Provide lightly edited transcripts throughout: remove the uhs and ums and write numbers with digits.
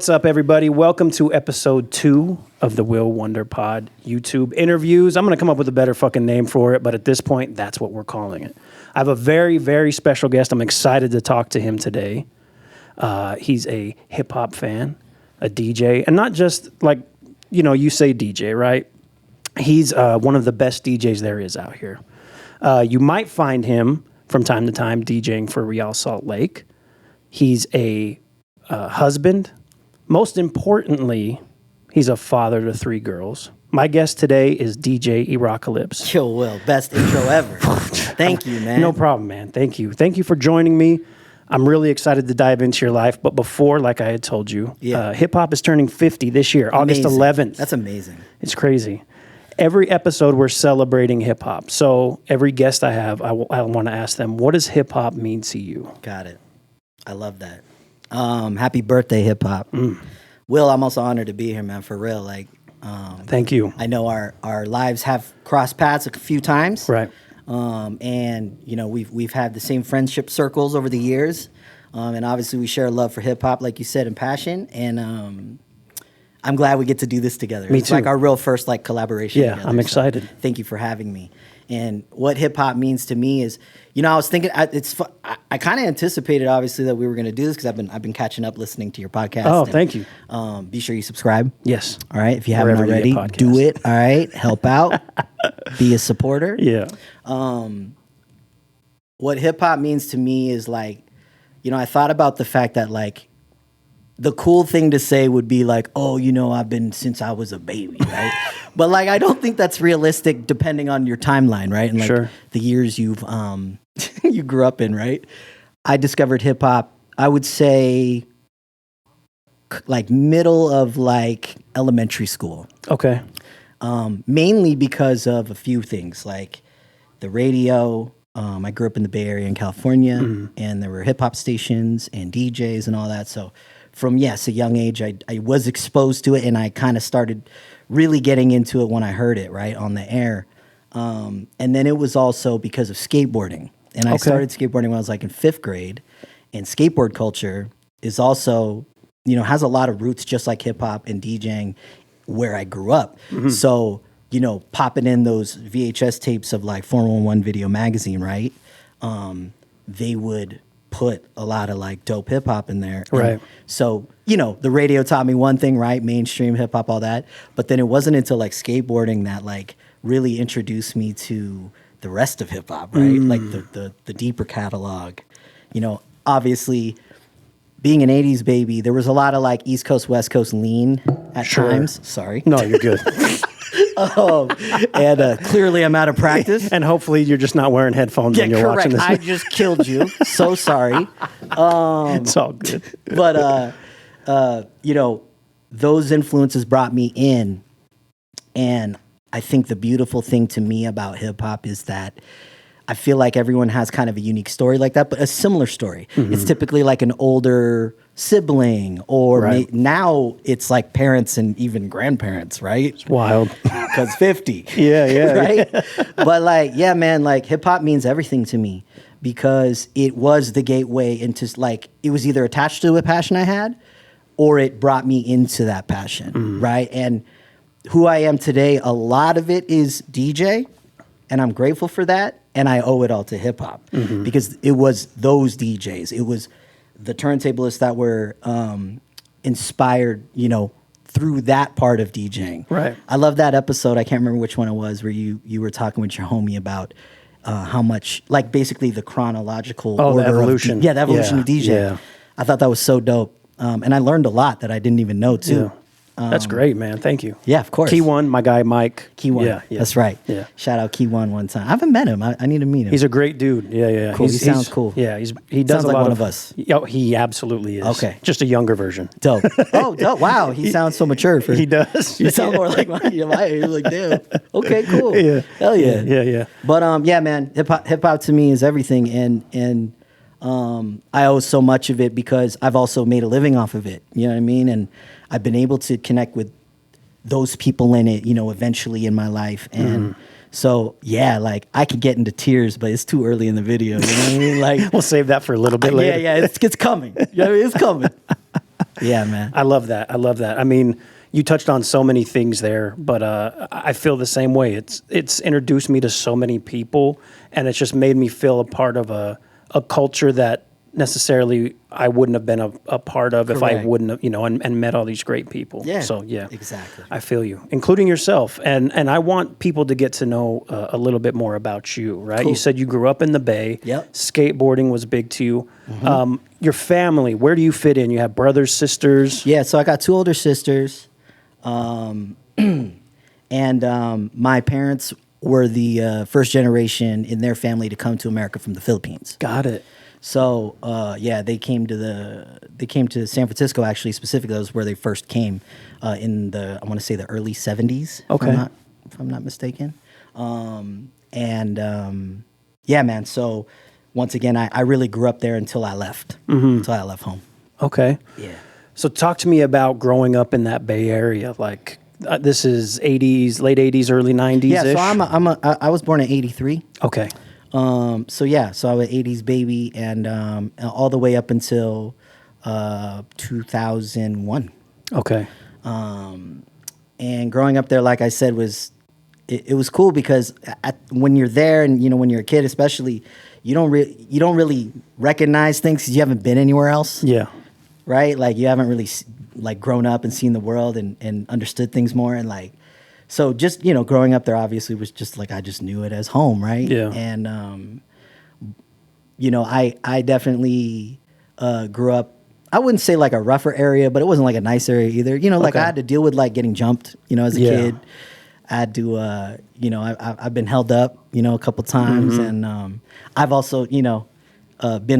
What's up, everybody? Welcome to episode 2 of the Will Wonder Pod YouTube interviews. I'm going to come up with a better fucking name for it, but at this point, that's what we're calling it. I have a very, very special guest. I'm excited to talk to him today. He's a hip-hop fan, a DJ, and not just like, you know, you say DJ, right? He's one of the best DJs there is out here. You might find him from time to time DJing for Real Salt Lake. He's a husband. Most importantly, he's a father to 3 girls. My guest today is DJ Erockalypze. Yo, Will, best intro ever. Thank you, man. No problem, man. Thank you. Thank you for joining me. I'm really excited to dive into your life. But before, like I had told you, hip-hop is turning 50 this year, August 11th. That's amazing. It's crazy. Every episode, we're celebrating hip-hop. So every guest I have, I want to ask them, what does hip-hop mean to you? Got it. I love that. Happy birthday, hip-hop. Will, I'm also honored to be here, man, for real. Like, thank you. I know our lives have crossed paths a few times. Right. And, you know, we've had the same friendship circles over the years. And obviously we share a love for hip-hop, like you said, and passion. And I'm glad we get to do this together. Me it's too. like our real first like collaboration together. I'm excited. So thank you for having me. And what hip-hop means to me is, you know, I was thinking, I kind of anticipated, obviously, that we were going to do this because I've been catching up listening to your podcast. Oh, thank you. Be sure you subscribe. Yes. All right. If you haven't already, do it. All right. Help out. Be a supporter. Yeah. What hip-hop means to me is like, you know, I thought about the fact that like, the cool thing to say would be like, oh, you know, I've been since I was a baby, right? But like, I don't think that's realistic depending on your timeline, right? And like the years you've you grew up in, right? I discovered hip hop, I would say like middle of like elementary school. Okay. Mainly because of a few things like the radio. I grew up in the Bay Area in California and there were hip hop stations and DJs and all that. So from, yes, a young age, I was exposed to it, and I kind of started really getting into it when I heard it, right, on the air. And then it was also because of skateboarding. And I started skateboarding when I was like in 5th grade. And skateboard culture is also, you know, has a lot of roots just like hip-hop and DJing where I grew up. So, you know, popping in those VHS tapes of like 411 Video Magazine, right, they would put a lot of like dope hip hop in there. Right. So, you know, the radio taught me one thing, right? Mainstream hip hop, all that. But then it wasn't until like skateboarding that like really introduced me to the rest of hip hop, right? Like the deeper catalog. You know, obviously being an 80s baby, there was a lot of like East Coast, West Coast lean at times. Sorry. No, you're good. And clearly I'm out of practice. And hopefully you're just not wearing headphones when you're watching this. I just killed you. So sorry. It's all good. But, you know, those influences brought me in. And I think the beautiful thing to me about hip hop is that I feel like everyone has kind of a unique story like that, but a similar story. It's typically like an older sibling, or now it's like parents and even grandparents, right? It's wild. Because 50. Yeah. Right? But like, yeah, man, like hip hop means everything to me because it was the gateway into like, it was either attached to a passion I had or it brought me into that passion, right? And who I am today, a lot of it is DJ, and I'm grateful for that. And I owe it all to hip hop because it was those DJs. It was the turntablists that were inspired, you know, through that part of DJing. Right. I love that episode. I can't remember which one it was where you were talking with your homie about how much, like basically the chronological order the evolution. The evolution of DJing. Yeah. I thought that was so dope. And I learned a lot that I didn't even know too. Yeah. That's great, man. Thank you. Yeah, of course. Key One, my guy Mike. Key One. Yeah, that's right. Yeah. Shout out Key One time. I haven't met him. I need to meet him. He's a great dude. Yeah. Cool. He sounds cool. Yeah, he does sounds a like lot one of us. Oh, he absolutely is. Okay. Just a younger version. Dope. Oh, dope. Wow. He sounds so mature. He does. You sound more like my age. Like, damn. Okay, cool. Yeah. Hell yeah. Yeah. But yeah, man, hip hop to me is everything. And I owe so much of it because I've also made a living off of it. You know what I mean? And I've been able to connect with those people in it, you know, eventually in my life. And so, yeah, like I could get into tears, but it's too early in the video. You know what I mean? Like, we'll save that for a little bit later. Yeah, it's coming. You know what I mean? It's coming. Yeah, man. I love that. I love that. I mean, you touched on so many things there, but I feel the same way. It's introduced me to so many people, and it's just made me feel a part of a culture that necessarily I wouldn't have been a part of if I Correct. wouldn't have, and met all these great people. Yeah. So yeah, Exactly. I feel you, including yourself. And I want people to get to know a little bit more about you, right? Cool. You said you grew up in the Bay. Yep. Skateboarding was big to you. Your family, where do you fit in? You have brothers, sisters? Yeah, so I got 2 older sisters. And my parents were the first generation in their family to come to America from the Philippines. Got it. So yeah, they came to San Francisco, actually. Specifically, that was where they first came in the, I want to say, the early 70s. Okay. If I'm not mistaken. Yeah, man. So once again, I really grew up there until I left. Until I left home. Okay. Yeah. So talk to me about growing up in that Bay Area. Like this is 80s, late 80s, early 90s. Yeah. So I was born in '83. Okay. So yeah, so I was an 80s baby, and all the way up until 2001. Okay. And growing up there, like I said, it was cool because when you're there, and when you're a kid, especially, you don't really recognize things because you haven't been anywhere else. Yeah. Right? Like you haven't really like grown up and seen the world and understood things more, and like. So just, growing up there obviously was just like, I just knew it as home, right? Yeah. And, I definitely grew up, I wouldn't say like a rougher area, but it wasn't like a nice area either. Like Okay. I had to deal with like getting jumped, as a Yeah. kid. I had to, I've been held up, a couple times. And I've also, been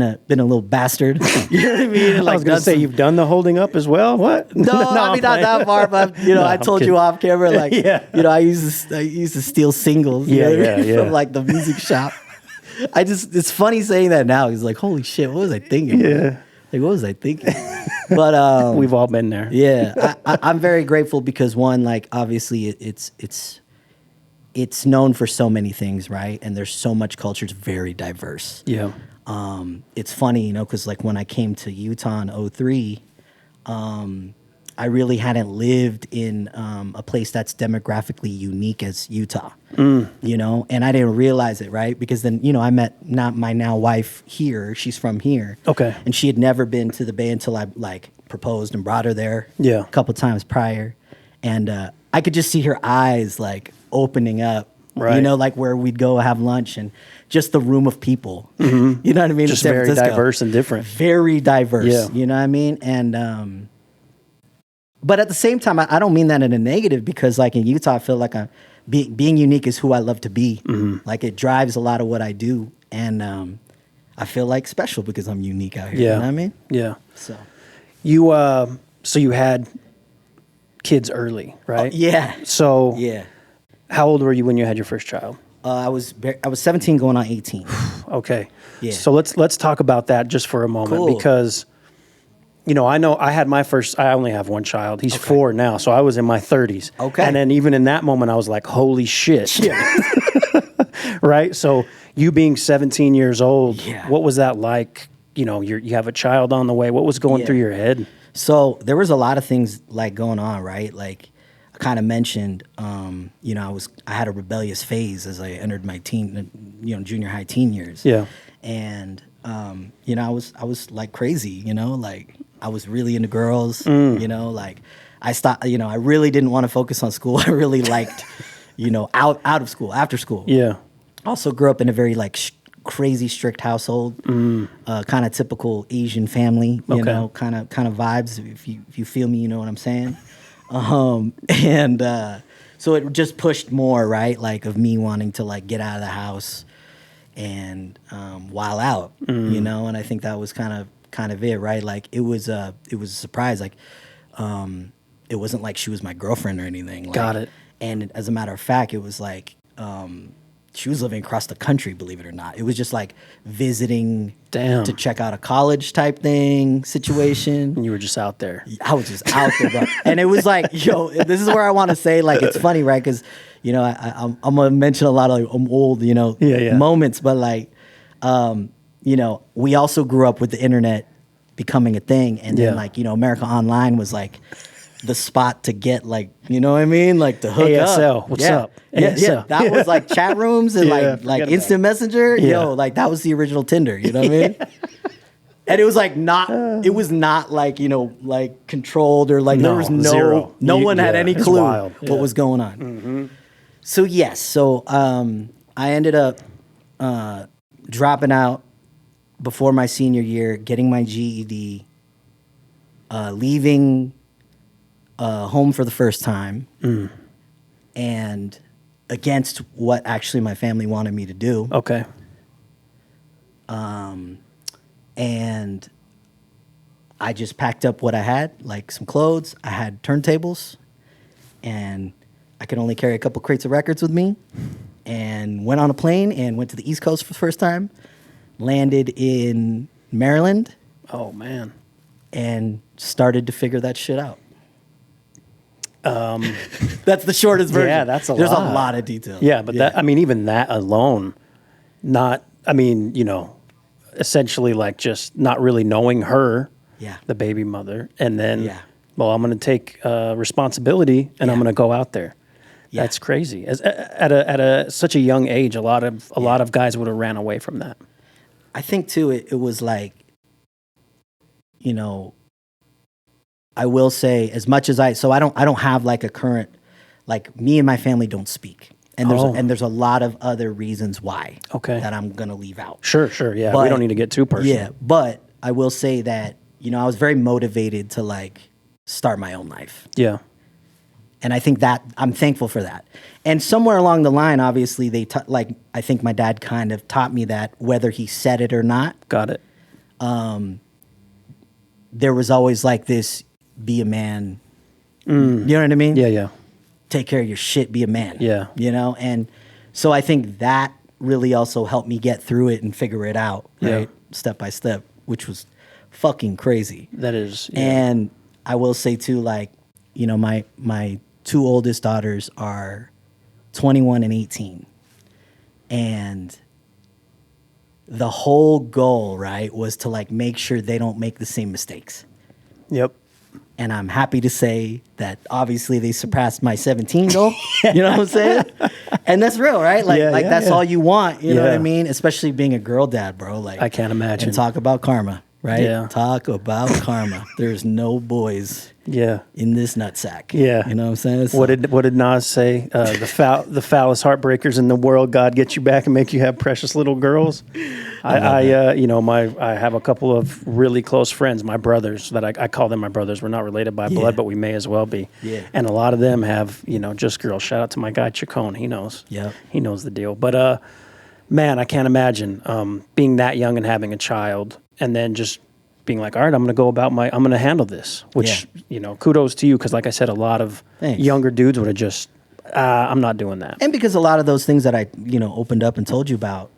a little bastard. You know what I mean? And, I was going to say, you've done the holding up as well? What? no, I mean not that far, but I told kidding. you off camera, like Yeah. I used to steal singles, you Yeah, know what I yeah, mean, yeah. from like the music shop. It's funny saying that now. He's like, holy shit, what was I thinking? Yeah. Like, what was I thinking? But We've all been there. yeah, I'm very grateful because one, like obviously it's known for so many things, right? And there's so much culture. It's very diverse. Yeah. It's funny, because like when I came to Utah in '03, I really hadn't lived in a place that's demographically unique as Utah, and I didn't realize it, right? Because then, I met my now wife here. She's from here. Okay. And she had never been to the Bay until I like proposed and brought her there Yeah. a couple times prior. And I could just see her eyes like opening up, Right. like where we'd go have lunch and just the room of people. You know what I mean? Just in San very Francisco. diverse and different. Very diverse. Yeah. You know what I mean? And but at the same time, I don't mean that in a negative, because like in Utah, I feel like being unique is who I love to be. Like it drives a lot of what I do, and I feel like special because I'm unique out here. Yeah. You know what I mean? Yeah. So You had kids early, right? yeah. So Yeah. how old were you when you had your first child? I was 17 going on 18. Okay. Yeah. So let's talk about that just for a moment, Cool. because I know I had I only have one child. He's 4 now, so I was in my 30s. Okay. And then even in that moment I was like, holy shit. Yeah. Right? So you being 17 years old, Yeah. what was that like? You have a child on the way. What was going Yeah. through your head? So there was a lot of things like going on, right? Like I kind of mentioned, I had a rebellious phase as I entered my junior high teen years. Yeah. And I was like crazy, like I was really into girls, like I stopped, I really didn't want to focus on school. I really liked, out of school, after school. Yeah. Also grew up in a very like crazy strict household, kind of typical Asian family, Okay. kind of vibes. If you feel me, you know what I'm saying. And so it just pushed more, right? Like of me wanting to like get out of the house and while out, And I think that was kind of it, right? Like it was a surprise. Like it wasn't like she was my girlfriend or anything. Like, Got it. And as a matter of fact, it was like she was living across the country, believe it or not. It was just like visiting Damn. to check out a college type thing situation. And you were just out there. I was just out there, bro. And it was like, this is where I want to say, like, it's funny, right? Because, I'm going to mention a lot of like, old, Yeah. moments. But like, we also grew up with the internet becoming a thing. And then like, you know, America Online was like the spot to get like, you know what I mean? Like the hook ASL, up. what's up? Yeah, ASL. that was like chat rooms and like instant messenger. Yeah. Yo, like that was the original Tinder, you know what I mean? And it was like it was not like, you know, like controlled or like there was zero. no one had any clue wild. what was going on. So yes, so I ended up dropping out before my senior year, getting my GED, leaving home for the first time, and against what actually my family wanted me to do. Okay. And I just packed up what I had, like some clothes. I had turntables, and I could only carry a couple crates of records with me, and went on a plane and went to the East Coast for the first time, landed in Maryland. Oh, man. And started to figure that shit out. That's the shortest version. Yeah, that's a There's lot. a lot of details. Yeah, but that, I mean, even that alone, you know, essentially like just not really knowing her, the baby mother, and then, well, I'm going to take responsibility and I'm going to go out there. That's crazy. At such a young age, a lot of guys would have ran away from that. I think too, it was like, you know, I will say as much as I don't have like a current, like me and my family don't speak. And there's a lot of other reasons why that I'm going to leave out. Sure. Yeah. But we don't need to get too personal. Yeah. But I will say that, you know, I was very motivated to like start my own life. Yeah. And I think that I'm thankful for that. And somewhere along the line, obviously I think my dad kind of taught me that whether he said it or not. Got it. There was always like this, be a man. You know what I mean? Yeah. Take care of your shit, be a man. Yeah. You know? And so I think that really also helped me get through it and figure it out, right? Step by step, which was fucking crazy. That is. Yeah. And I will say too, like, you know, my two oldest daughters are 21 and 18. And the whole goal, right, was to like make sure they don't make the same mistakes. Yep. And I'm happy to say that obviously they surpassed my 17 goal. You know what I'm saying? And that's real, right? Like, that's all you want. You know what I mean? Especially being a girl dad, bro. Like, I can't imagine. And talk about karma, right? Yeah. Talk about karma. There's no boys in this nutsack. Yeah. You know what I'm saying? So, what did Nas say? The foulest heartbreakers in the world, God get you back and make you have precious little girls. I have a couple of really close friends, my brothers, that I call them my brothers. We're not related by blood, but we may as well be. Yeah. And a lot of them have, you know, just girls. Shout out to my guy Chacon. He knows. Yeah. He knows the deal. But man, I can't imagine being that young and having a child and then just being like, all right, I'm going to handle this, which, you know, kudos to you. Cause like I said, a lot of younger dudes would have just, I'm not doing that. And because a lot of those things that I, you know, opened up and told you about,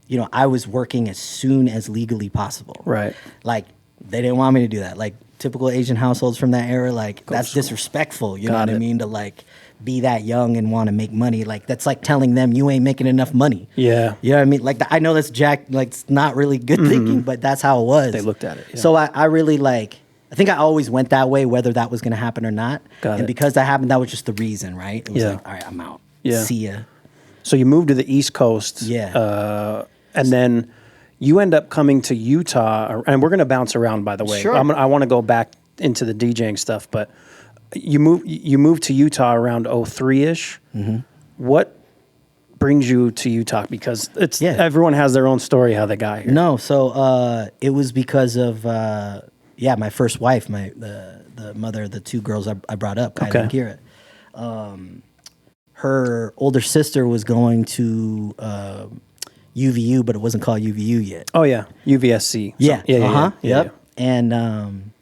you know, I was working as soon as legally possible. Right. Like they didn't want me to do that. Like typical Asian households from that era, like that's disrespectful. You know what I mean? To like be that young and want to make money. Like that's like telling them you ain't making enough money. Yeah. You know what I mean? Like I know that's like it's not really good thinking, but that's how it was. They looked at it. Yeah. So I really like, I think I always went that way, whether that was going to happen or not. And because that happened, that was just the reason, right? It was like, all right, I'm out. See ya. So you moved to the East Coast. Yeah. And then you end up coming to Utah, and we're going to bounce around, by the way. Sure. I want to go back into the DJing stuff, but you moved to Utah around 03-ish. Mm-hmm. What brings you to Utah? Because everyone has their own story how they got here. No, so it was because of my first wife, the mother of the two girls I brought up, Kylie and Kira. Her older sister was going to UVU, but it wasn't called UVU yet. Oh yeah, UVSC. Yep. And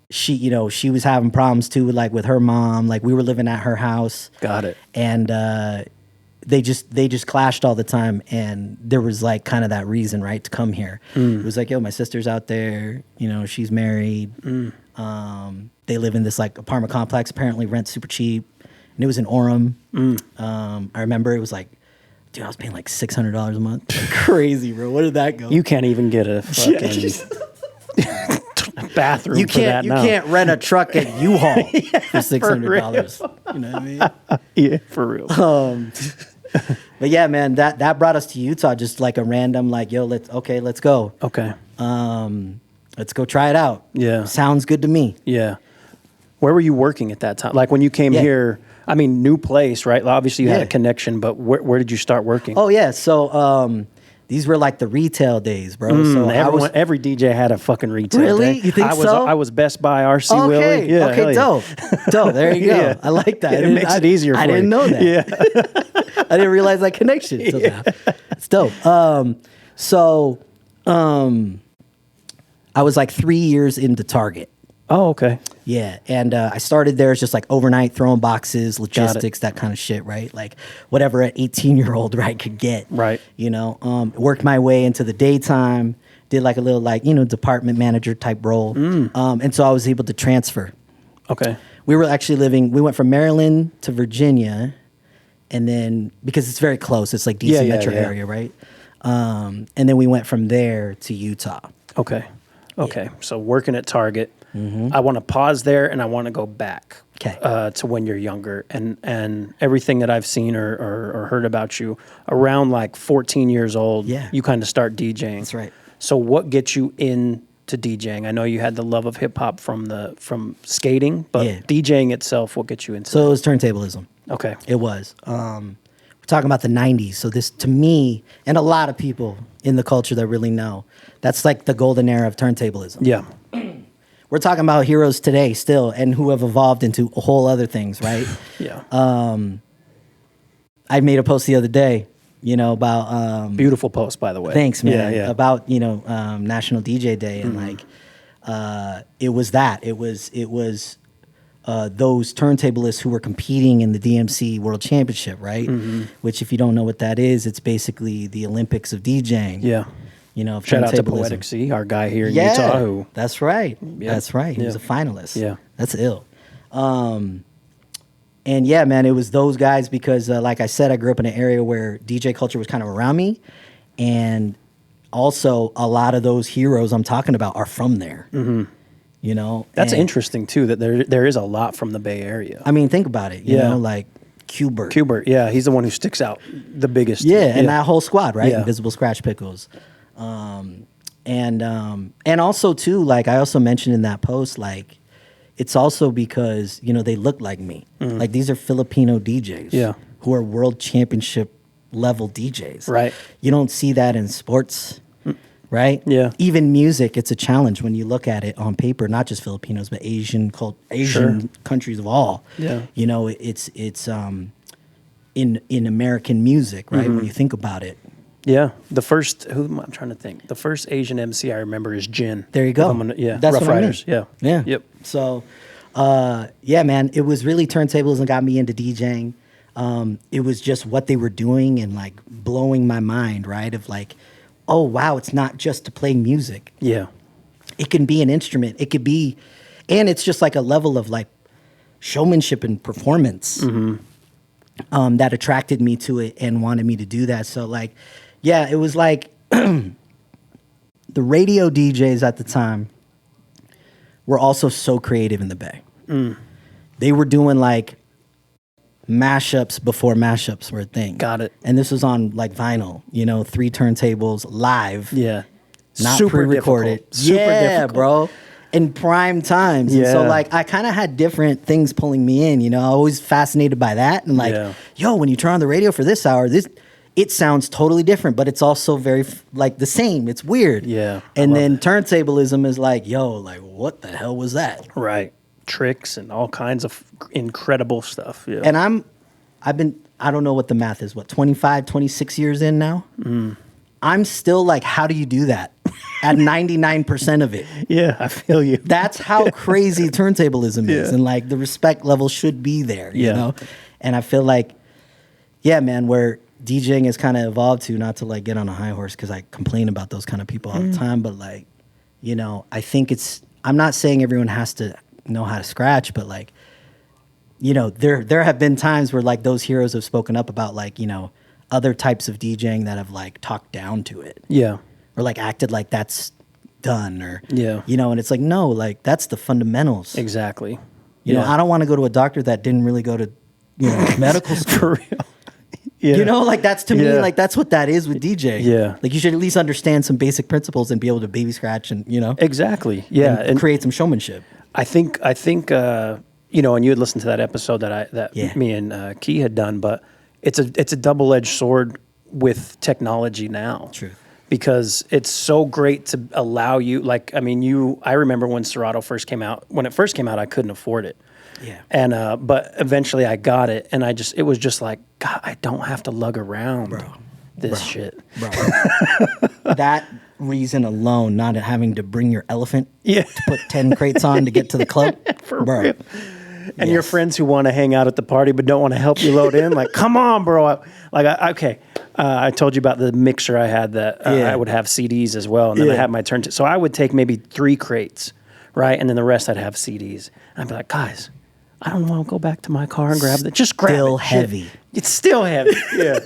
she was having problems too, with her mom. Like we were living at her house. Got it. And they just clashed all the time, and there was like kind of that reason, right, to come here. It was like, yo, my sister's out there. You know, she's married. They live in this like apartment complex. Apparently, rent's super cheap, and it was in Orem. I remember it was like Dude, I was paying like $600 a month. Like crazy, bro. Where did that go? You can't even get a fucking bathroom You for that now. can't rent a truck at U-Haul for $600. You know what I mean? Yeah, for real. But yeah, man, that brought us to Utah. Just like a random, like, yo, let's go. Okay. Let's go try it out. Yeah. Sounds good to me. Yeah. Where were you working at that time? Like when you came here, I mean, new place, right? Obviously you had a connection, but where did you start working? Oh yeah. So these were like the retail days, bro. So Every DJ had a fucking retail Really? day. You think so? I was Best Buy, RC Willie. Okay. Yeah, Okay. Dope. There you go. Yeah. I like that. It makes it easier for I didn't you. know that. Yeah. I didn't realize that connection till now. It's dope. I was like 3 years into Target. Oh, okay. Yeah, and I started there as just like overnight throwing boxes, logistics, that kind of shit, right? Like whatever an 18-year-old right could get, Right. You know, worked my way into the daytime, did like a little like department manager type role, and so I was able to transfer. Okay. We went from Maryland to Virginia, and then because it's very close, it's like DC metro area, right? And then we went from there to Utah. Okay. So working at Target, I want to pause there and I want to go back to when you're younger and everything that I've seen or heard about you around like 14 years old. Yeah. You kind of start DJing. That's right. So what gets you into DJing? I know you had the love of hip hop from skating, but DJing itself, what gets you into? So it was turntablism. Okay. It was. We're talking about the 90s. So this, to me, and a lot of people in the culture that really know, that's like the golden era of turntablism. Yeah. We're talking about heroes today still and who have evolved into a whole other things, right? Yeah. I made a post the other day, about... Beautiful post, by the way. Thanks, man. Yeah. About, National DJ Day. And it was that. It was those turntablists who were competing in the DMC World Championship, right? Which, if you don't know what that is, it's basically the Olympics of DJing. Yeah. Shout out to Poetic C, our guy here in Utah. That's right. That's right. He was a finalist. Yeah. That's ill. And yeah, man, it was those guys because, like I said, I grew up in an area where DJ culture was kind of around me. And also, a lot of those heroes I'm talking about are from there. That's interesting too. That there is a lot from the Bay Area. I mean, think about it. You know, like Q-Bert. Yeah, he's the one who sticks out the biggest. Yeah, and that whole squad, right? Yeah. Invisible Scratch Pickles, and also too, like I also mentioned in that post, like it's also because they look like me. Like these are Filipino DJs, who are world championship level DJs. Right. You don't see that in sports. Right? Yeah. Even music, it's a challenge when you look at it on paper, not just Filipinos, but Asian countries of all. Yeah. It's in American music, right? When you think about it. Yeah. The first I'm trying to think. The first Asian MC I remember is Jin. There you go. That's Rough Riders. Yeah. Yep. So yeah, man, it was really turntablism got me into DJing. It was just what they were doing and like blowing my mind, right? Of like, oh, wow, it's not just to play music. Yeah. It can be an instrument. It could be, and it's just like a level of like showmanship and performance that attracted me to it and wanted me to do that. So like, yeah, it was like the radio DJs at the time were also so creative in the Bay. They were doing like mashups before mashups were a thing. Got it. And this was on like vinyl, 3 turntables live. Yeah. Not Super pre-recorded. difficult. Super difficult. Bro. In prime times. And so like I kind of had different things pulling me in, I was fascinated by that and like, yo, when you turn on the radio for this hour, it sounds totally different, but it's also very like the same. It's weird. Yeah. And then turntablism is like, yo, like what the hell was that? Right. Tricks and all kinds of incredible stuff. Yeah. And I don't know what the math is, 25, 26 years in now? I'm still like, how do you do that at 99% of it? Yeah, I feel you. That's how crazy turntablism is. And like the respect level should be there, you know? And I feel like, yeah, man, where DJing has kind of evolved to, not to like get on a high horse because I complain about those kind of people all the time, but like, I think I'm not saying everyone has to know how to scratch, but like, there have been times where like those heroes have spoken up about like, other types of DJing that have like talked down to it. Yeah. Or like acted like that's done or, Yeah. you know, and it's like, no, like that's the fundamentals. Exactly. You know, I don't want to go to a doctor that didn't really go to, you know, medical school. For real. Yeah. You know, like that's to me, Yeah. like that's what that is with DJ. Yeah. Like you should at least understand some basic principles and be able to baby scratch and, you know, Exactly. Yeah. and create some showmanship. I think, you know, and you had listened to that episode that Yeah. me and Key had done, but it's a double-edged sword with technology now. Truth. Because it's so great to allow you, like, I mean, I remember when Serato first came out. When it first came out, I couldn't afford it. Yeah. And, but eventually I got it, and it was just like, God, I don't have to lug around this shit. Bro. That reason alone, not having to bring your elephant Yeah. to put 10 crates on to get to the club. For bro. real. And your friends who want to hang out at the party but don't want to help you load in, like, come on, bro. I told you about the mixer I had that I would have CDs as well, and then I had my turntable. So I would take maybe 3 crates, right, and then the rest I'd have CDs. And I'd be like, guys, I don't want to go back to my car and grab that. Just grab it. Still Shit. heavy. It's still heavy. Yeah.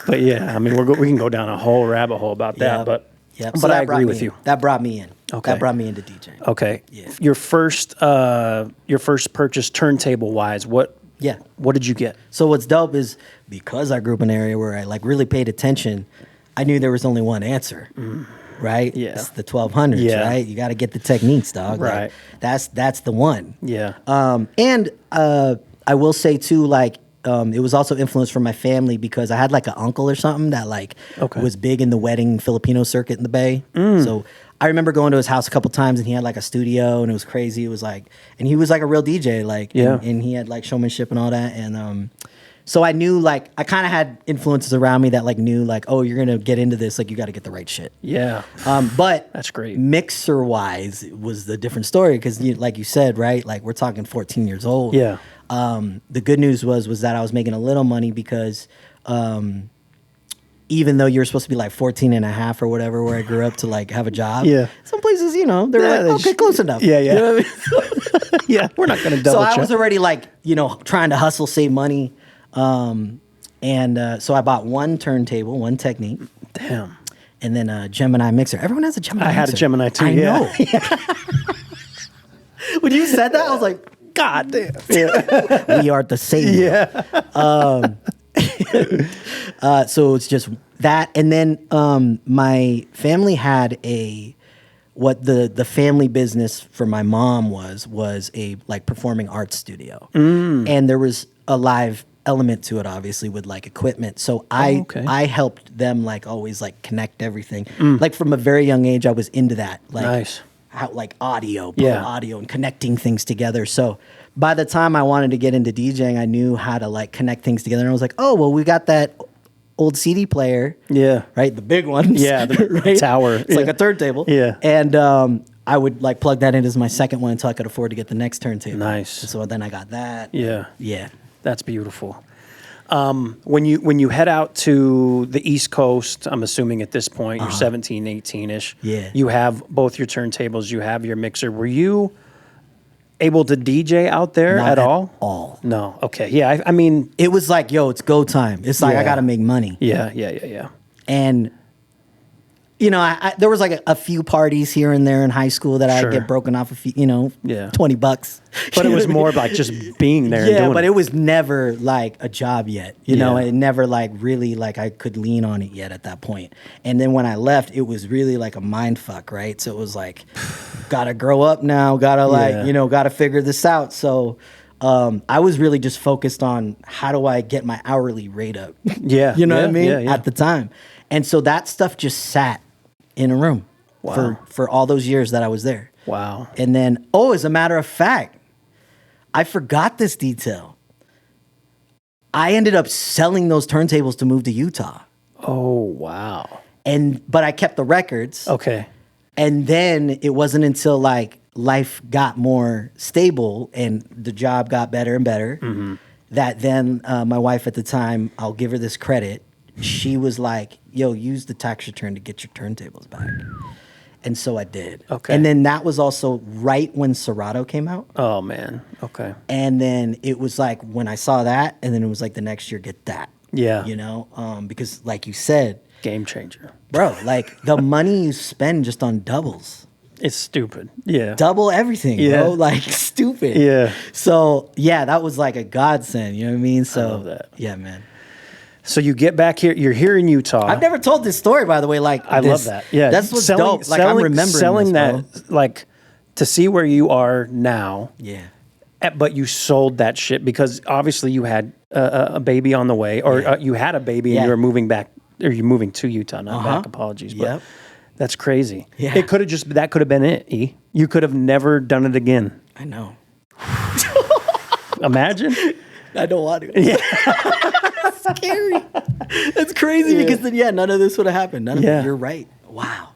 But yeah, I mean, we can go down a whole rabbit hole about that. But Yep. but So I that brought agree me with in. you. That brought me in. Okay. That brought me into DJing. Okay. Yeah. Your first purchase turntable wise, what did you get? So what's dope is because I grew up in an area where I like really paid attention, I knew there was only one answer. Right? Yeah. It's the 1200s, Yeah. right? You got to get the techniques, dog. Right. Like, that's the one. Yeah. And I will say too, like, it was also influenced from my family because I had like an uncle or something that like was big in the wedding Filipino circuit in the Bay. So I remember going to his house a couple times and he had like a studio and it was crazy. It was like, and he was like a real DJ, like, and he had like showmanship and all that. And so I knew like, I kind of had influences around me that like knew like, oh, you're going to get into this. Like you got to get the right shit. Yeah. But That's great. Mixer wise, it was the different story because like you said, right? Like we're talking 14 years old. Yeah. The good news was that I was making a little money because even though you're supposed to be like 14 and a half or whatever where I grew up to like have a job, some places, you know, they were like, okay, close enough. Yeah, yeah. You know what I mean? Yeah, we're not going to double So check. I was already like, you know, trying to hustle, save money. So I bought one turntable, one Technique. Damn. And then a Gemini mixer. Everyone has a Gemini mixer. I had a Gemini too, I yeah. know. When you said that, I was like, God damn. Yeah. we are the same. Yeah. So it's just that. And then my family had what the family business for my mom was a like performing arts studio. And there was a live element to it, obviously, with like equipment. So I helped them like always like connect everything. Like from a very young age, I was into that. Like, Nice. How, like audio, Yeah. audio and connecting things together. So by the time I wanted to get into DJing, I knew how to like connect things together. And I was like, oh, well, we got that old CD player. Yeah. Right? The big ones. Yeah, the tower. It's like a turntable. Yeah. And I would like plug that in as my second one until I could afford to get the next turntable. Nice. And so then I got that. Yeah. Yeah. That's beautiful. When you head out to the East Coast, I'm assuming at this point you're 17, 18-ish. Yeah. You have both your turntables, you have your mixer. Were you able to DJ out there Not at all? all. No. Okay. Yeah. I mean, It was like, yo, it's go time. It's like, Yeah. I got to make money. yeah. And, you know, there was like a few parties here and there in high school that Sure. I'd get broken off a few, you know, Yeah. $20. But it was more like just being there. And Yeah, doing but it was never like a job yet. You know, Yeah. it never like really like I could lean on it yet at that point. And then when I left, it was really like a mind fuck, right? So it was like, gotta grow up now, gotta like, Yeah. you know, gotta figure this out. So I was really just focused on how do I get my hourly rate up? Yeah, You know what I yeah, mean? yeah. At the time. And so that stuff just sat in a room for all those years that I was there. Wow. And then, as a matter of fact, I forgot this detail. I ended up selling those turntables to move to Utah. Oh, wow. But I kept the records. Okay. And then it wasn't until like life got more stable and the job got better and better that then my wife at the time, I'll give her this credit. She was like, yo, use the tax return to get your turntables back. And so I did. Okay. And then that was also right when Serato came out. Oh, man. Okay. And then it was like when I saw that, and then it was like the next year, get that. Yeah. You know, because like you said, Game changer. bro, like the money you spend just on doubles. It's stupid. Yeah. Double everything, Yeah. bro. Like stupid. Yeah. So yeah, that was like a godsend. You know what I mean? So love that. yeah, man. So you get back here. You're here in Utah. I've never told this story, by the way. Like I love that. Yeah. that's what's dope. Like I'm remembering selling this, that, bro. like to see where you are now. Yeah. But you sold that shit because obviously you had a baby on the way, or you had a baby and Yeah. you were moving back, or you're moving to Utah, not Uh-huh. back. Apologies, but Yep. that's crazy. Yeah. It could have that could have been it. E. You could have never done it again. I know. Imagine. I don't want to. Yeah. Scary. It's crazy because then none of this would have happened. None of it. You're right. Wow.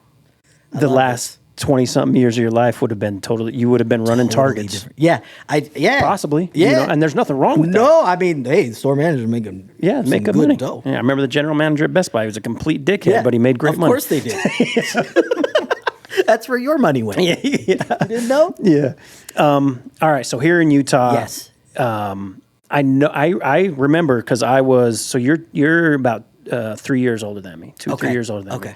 The last 20-something years of your life would have been you would have been running targets. Different. Yeah. Possibly. Yeah. You know, and there's nothing wrong with that. No, I mean, hey, the store manager making Make good good money. dough. Yeah, I remember the general manager at Best Buy. He was a complete dickhead, but he made great money. Of course they did. That's where your money went. Yeah. You didn't know? Yeah. All right. So here in Utah, Yes. I know. I remember because I was. So you're about 3 years older than me. 3 years older than me. Okay.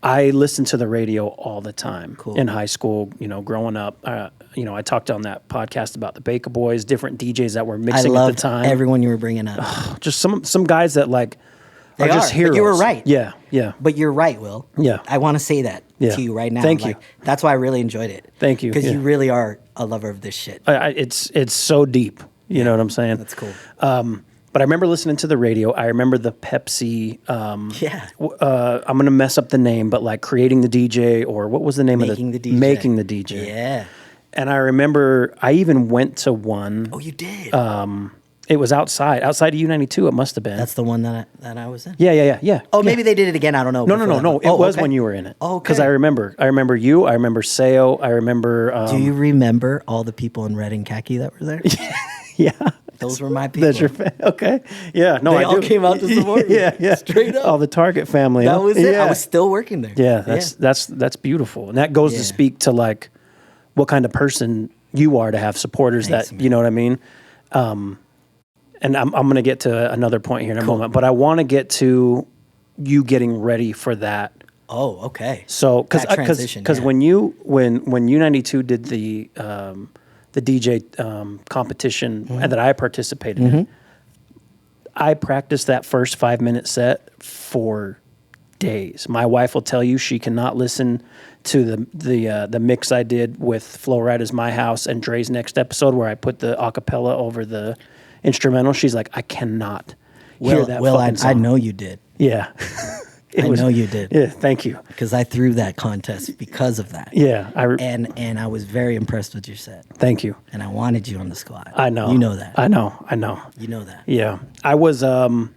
I listened to the radio all the time Cool. in high school. You know, growing up. I talked on that podcast about the Baker Boys, different DJs that were I mixing at loved the time. everyone you were bringing up. Just some guys that like They are just are, but heroes. you were right. Yeah. Yeah. But you're right, Will. Yeah. I want to say that Yeah. to you right now. Thank you. That's why I really enjoyed it. Thank you. Because Yeah. you really are a lover of this shit. It's so deep. You know what I'm saying? That's cool. But I remember listening to the radio. I remember the Pepsi. Yeah. I'm gonna mess up the name, but like creating the DJ, or what was the name Making of the DJ. Making the DJ. Yeah. And I remember I even went to one. Oh, you did? It was outside of U92. It must have been. That's the one that I was in? Yeah. Oh, maybe they did it again. I don't know. No. before that one. It was okay. when you were in it. Oh, Because okay. I remember you. I remember Seo. I remember. Do you remember all the people in red and khaki that were there? Yeah. Those were my people. That's your okay. Yeah. No, They I all do. came out to support me. Yeah. Straight up. All the Target family. That huh? was it. Yeah. I was still working there. Yeah, that's beautiful, and that goes to Yeah. speak to like what kind of person you are to have supporters. Thanks, that man. you know what I mean. And I'm going to get to another point here in a moment, but I want to get to you getting ready for that. Oh, okay. So That transition, yeah. when U92 did the DJ competition Mm-hmm. that I participated in, I practiced that first 5-minute set for days. My wife will tell you she cannot listen to the mix I did with Flo Rida's My House and Dre's Next Episode, where I put the acapella over the instrumental. She's like, I cannot hear that fucking song. I know you did. Yeah. I know you did. Yeah, thank you. Because I threw that contest because of that. Yeah, And I was very impressed with your set. thank you. And I wanted you on the squad. I know. You know that. I know. You know that. Yeah, I was. I'll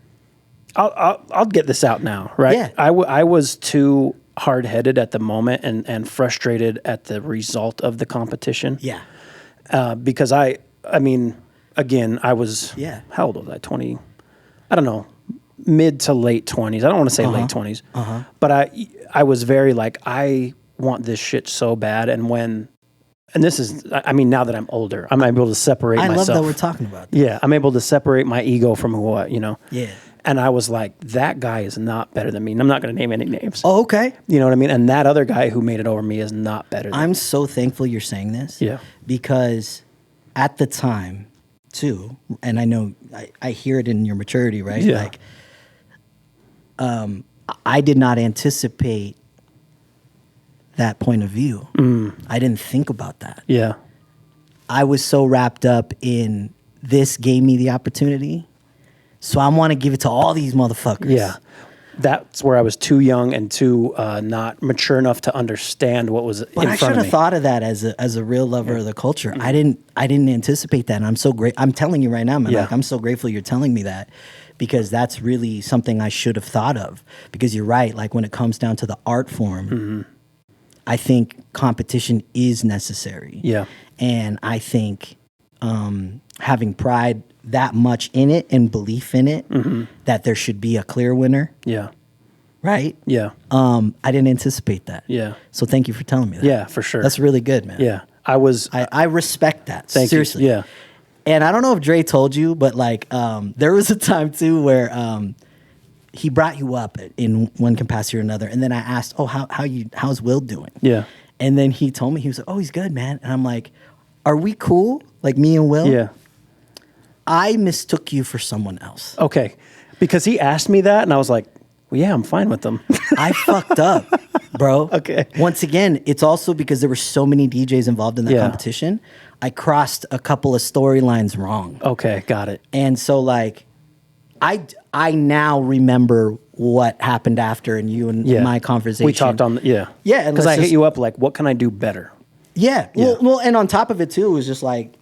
get this out now, right? Yeah. I was too hard-headed at the moment and frustrated at the result of the competition. Yeah. Because I mean, again, I was. Yeah. How old was I? 20. I don't know. Mid to late 20s. I don't want to say late 20s. But I was very like, I want this shit so bad. And this is, I mean, now that I'm older, I'm able to separate I myself. love that we're talking about this. Yeah, I'm able to separate my ego from who I, Yeah. And I was like, that guy is not better than me. And I'm not going to name any names. Oh, okay. You know what I mean? And that other guy who made it over me is not better than me. I'm so thankful you're saying this. Yeah. Because at the time, too, and I know I hear it in your maturity, right? Yeah. Like, I did not anticipate that point of view. I didn't think about that. Yeah. I was so wrapped up in this gave me the opportunity, so I want to give it to all these motherfuckers. Yeah. That's where I was too young and too not mature enough to understand what was But in I front should of have me. thought of that as a real lover of the culture. I didn't anticipate that, and I'm so great. I'm telling you right now, man. Yeah. Like, I'm so grateful you're telling me that, because that's really something I should have thought of. Because you're right. Like, when it comes down to the art form, I think competition is necessary. Yeah. And I think having pride that much in it and belief in it, that there should be a clear winner, Yeah. right? Yeah. I didn't anticipate that. Yeah. So thank you for telling me that. Yeah, for sure. That's really good, man. Yeah. I was. I respect that. Thank Seriously. you. Yeah. And I don't know if Dre told you, but like there was a time too where he brought you up in one capacity or another, and then I asked, "Oh, how's Will doing?" Yeah. And then he told me, he was like, "Oh, he's good, man." And I'm like, "Are we cool? Like me and Will?" Yeah. I mistook you for someone else. Okay. Because he asked me that, and I was like, well, yeah, I'm fine with them. I fucked up, bro. Okay. Once again, it's also because there were so many DJs involved in that Yeah. competition. I crossed a couple of storylines wrong. Okay, got it. And so like I now remember what happened after and you and Yeah. my conversation. We talked on, yeah. Yeah, and Because let's I hit just- you up like, what can I do better? Yeah. Yeah. Well, and on top of it too, it was just like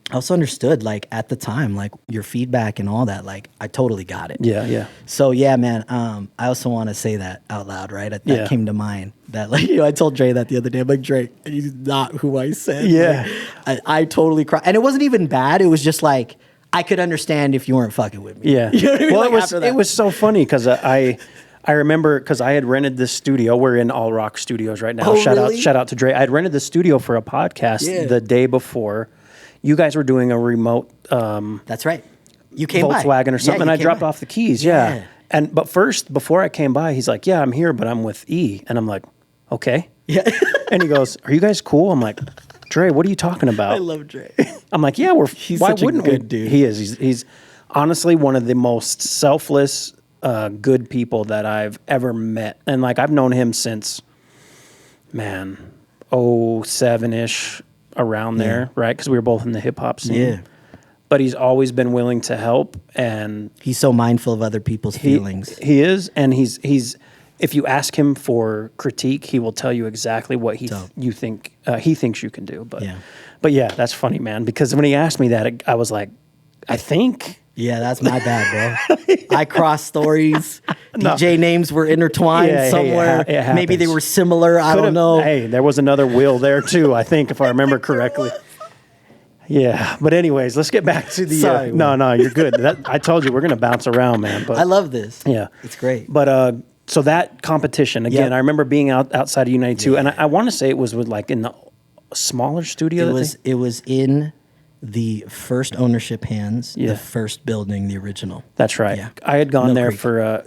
I also understood like at the time, like your feedback and all that, like I totally got it. Yeah, yeah. So yeah, man. I also want to say that out loud, right? That Yeah. came to mind. That like I told Dre that the other day. I'm like, Dre, he's not who I said. Yeah. Like, I totally cried, and it wasn't even bad. It was just like I could understand if you weren't fucking with me. Yeah. You know what I mean? Well, Like, after that. it was so funny because I remember because I had rented this studio. We're in All Rock Studios right now. Oh, really? Shout out to Dre. I had rented the studio for a podcast Yeah. the day before. You guys were doing a remote That's right. You came by. Volkswagen or something, Yeah, and you I came dropped by. off the keys. Yeah. Yeah. But first, before I came by, he's like, "Yeah, I'm here, but I'm with E," and I'm like, "Okay." Yeah. And he goes, "Are you guys cool?" I'm like, "Dre, what are you talking about?" I love Dre. I'm like, "Yeah, why such a wouldn't good we?" dude. He is. He's honestly one of the most selfless, good people that I've ever met, and like I've known him since, man, 07-ish, around there, right? Because we were both in the hip hop scene. Yeah. But he's always been willing to help, and He's so mindful of other people's feelings. he is, and he's. If you ask him for critique, he will tell you exactly what he thinks you can do. But yeah, that's funny, man. Because when he asked me that, I was like, I think. Yeah, that's my bad, bro. I crossed stories. DJ names were intertwined Yeah, hey, somewhere. it happens. Maybe they were similar. I don't know. Hey, there was another Will there too, I think, if I remember correctly. Yeah, but anyways, let's get back to the. Sorry, no, you're good. I told you we're gonna bounce around, man. But I love this. yeah, It's great. But so that competition again, Yep. I remember being outside of U92, and I want to say it was with like in the smaller studio. It was in the first ownership hands, Yeah. the first building, the original. That's right. Yeah. I had gone Mill there Creek. for,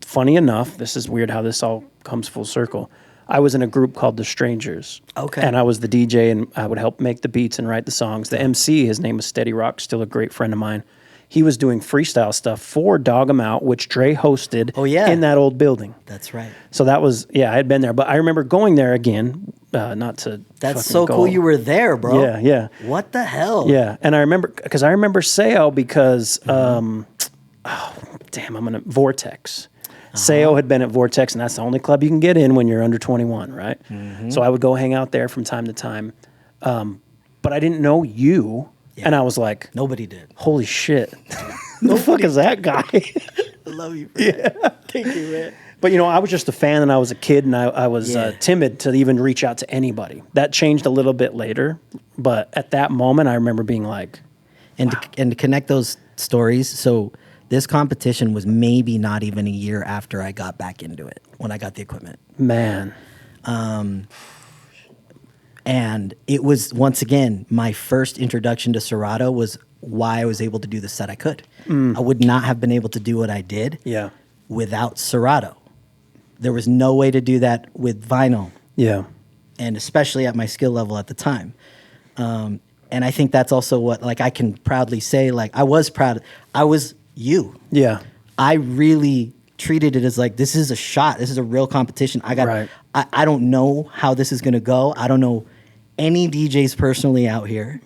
funny enough, this is weird how this all comes full circle. I was in a group called The Strangers. Okay. And I was the DJ, and I would help make the beats and write the songs. The MC, his name was Steady Rock, still a great friend of mine. He was doing freestyle stuff for Dog 'Em Out, which Dre hosted in that old building. That's right. So that was, I had been there. But I remember going there again, not to That's fucking so go- cool you were there, bro. Yeah, yeah. What the hell? Yeah, and I remember Seo because Vortex. Seo had been at Vortex, and that's the only club you can get in when you're under 21, right? So I would go hang out there from time to time, but I didn't know you, and I was like, Nobody did. "Holy shit, who the fuck is that guy?" I love you. Yeah. Thank you, man. But I was just a fan, and I was a kid, and I was timid to even reach out to anybody. That changed a little bit later, but at that moment, I remember being like, And to connect those stories, so this competition was maybe not even a year after I got back into it, when I got the equipment. "Man, And it was, once again, my first introduction to Serato was why I was able to do the set I could. I would not have been able to do what I did yeah, without Serato. There was no way to do that with vinyl, yeah, and especially at my skill level at the time. And I think that's also what, like, I can proudly say, like, I was proud. I was you. yeah." I really treated it as like, this is a shot. This is a real competition. Right. I don't know how this is going to go. I don't know any DJs personally out here.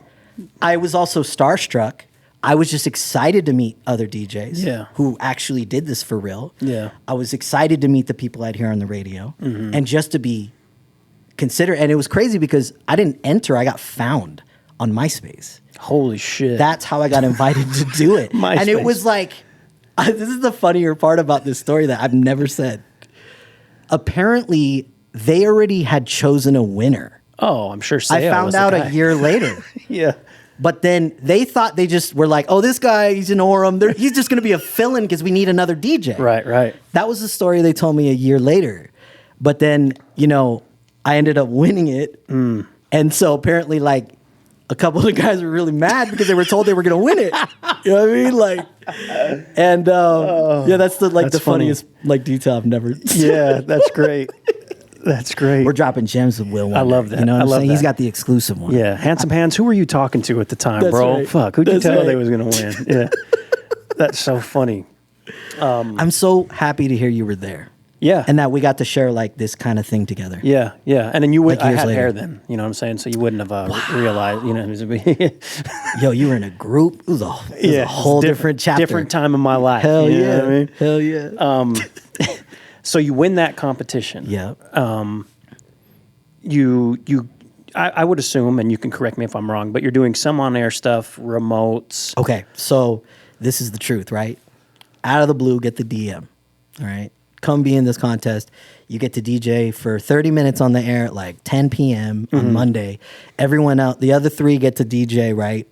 I was also starstruck. I was just excited to meet other DJs who actually did this for real. Yeah. I was excited to meet the people I'd hear on the radio and just to be considered. And it was crazy because I didn't enter. I got found on MySpace. Holy shit. That's how I got invited to do it. And it MySpace. was like, this is the funnier part about this story that I've never said. Apparently, they already had chosen a winner. Oh, I'm sure Seo I found was the out guy. a year later. Yeah. But then they thought they just were like, oh, this guy, he's in Orem. He's just going to be a fill-in because we need another DJ. Right. That was the story they told me a year later. But then, I ended up winning it. And so apparently, like, a couple of the guys were really mad because they were told they were going to win it. You know what I mean? Like, and yeah, that's the That's funniest like detail I've never. Yeah, that's great. That's great. We're dropping gems with Will Wonder. I love that. You know what I I'm love saying? that. He's got the exclusive one. Yeah, Handsome Hands. Who were you talking to at the time, That's bro? right. Fuck, who'd you That's tell right. they was gonna win? Yeah, that's so funny. I'm so happy to hear you were there. Yeah, And that we got to share like this kind of thing together. yeah, yeah. And then you would. Like I years had later. hair then. You know what I'm saying? So you wouldn't have realized. You know. It was Yo, you were in a group. It was a whole different chapter. different time in my life. Hell you know yeah. what I mean? Hell yeah. So you win that competition. Yeah. I would assume, and you can correct me if I'm wrong, but you're doing some on-air stuff, remotes. Okay, so this is the truth, right? Out of the blue, get the DM. All right, come be in this contest. You get to DJ for 30 minutes on the air at like 10 p.m. on Monday. Everyone else, the other three get to DJ, right?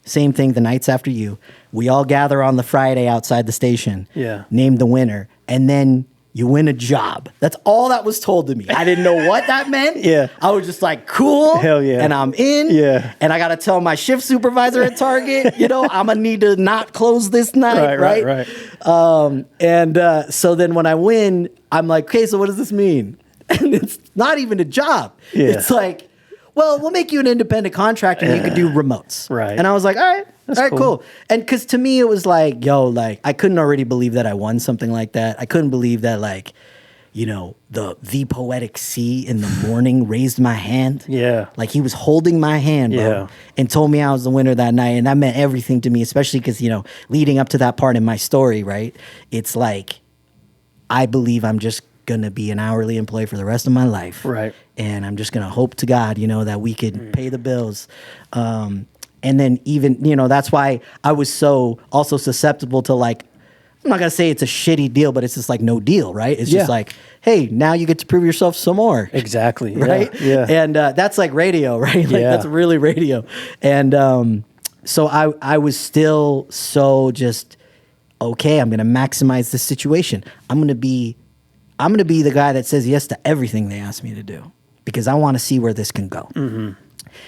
Same thing the nights after you. We all gather on the Friday outside the station. Yeah. Name the winner. And then you win a job. That's all that was told to me. I didn't know what that meant. Yeah. I was just like, cool. Hell yeah. And I'm in. Yeah. And I got to tell my shift supervisor at Target, I'm going to need to not close this night. Right. So then when I win, I'm like, okay, so what does this mean? And it's not even a job. Yeah. It's like, well, we'll make you an independent contractor and you can do remotes. Right. And I was like, all right, That's cool. And because to me, it was like, I couldn't already believe that I won something like that. I couldn't believe that, like, the poetic C in the morning raised my hand. Yeah. Like he was holding my hand, bro, Yeah. and told me I was the winner that night. And that meant everything to me, especially because, leading up to that part in my story, right? It's like, I believe I'm just going to be an hourly employee for the rest of my life. Right. And I'm just going to hope to God, that we could pay the bills. And then even, that's why I was so also susceptible to, like, I'm not going to say it's a shitty deal, but it's just like no deal, right? It's just like, hey, now you get to prove yourself some more. Exactly. Right? Yeah. And that's like radio, right? Like Yeah. that's really radio. And so I was still so just, okay, I'm going to maximize this situation. I'm going to be the guy that says yes to everything they ask me to do because I want to see where this can go. Mm-hmm.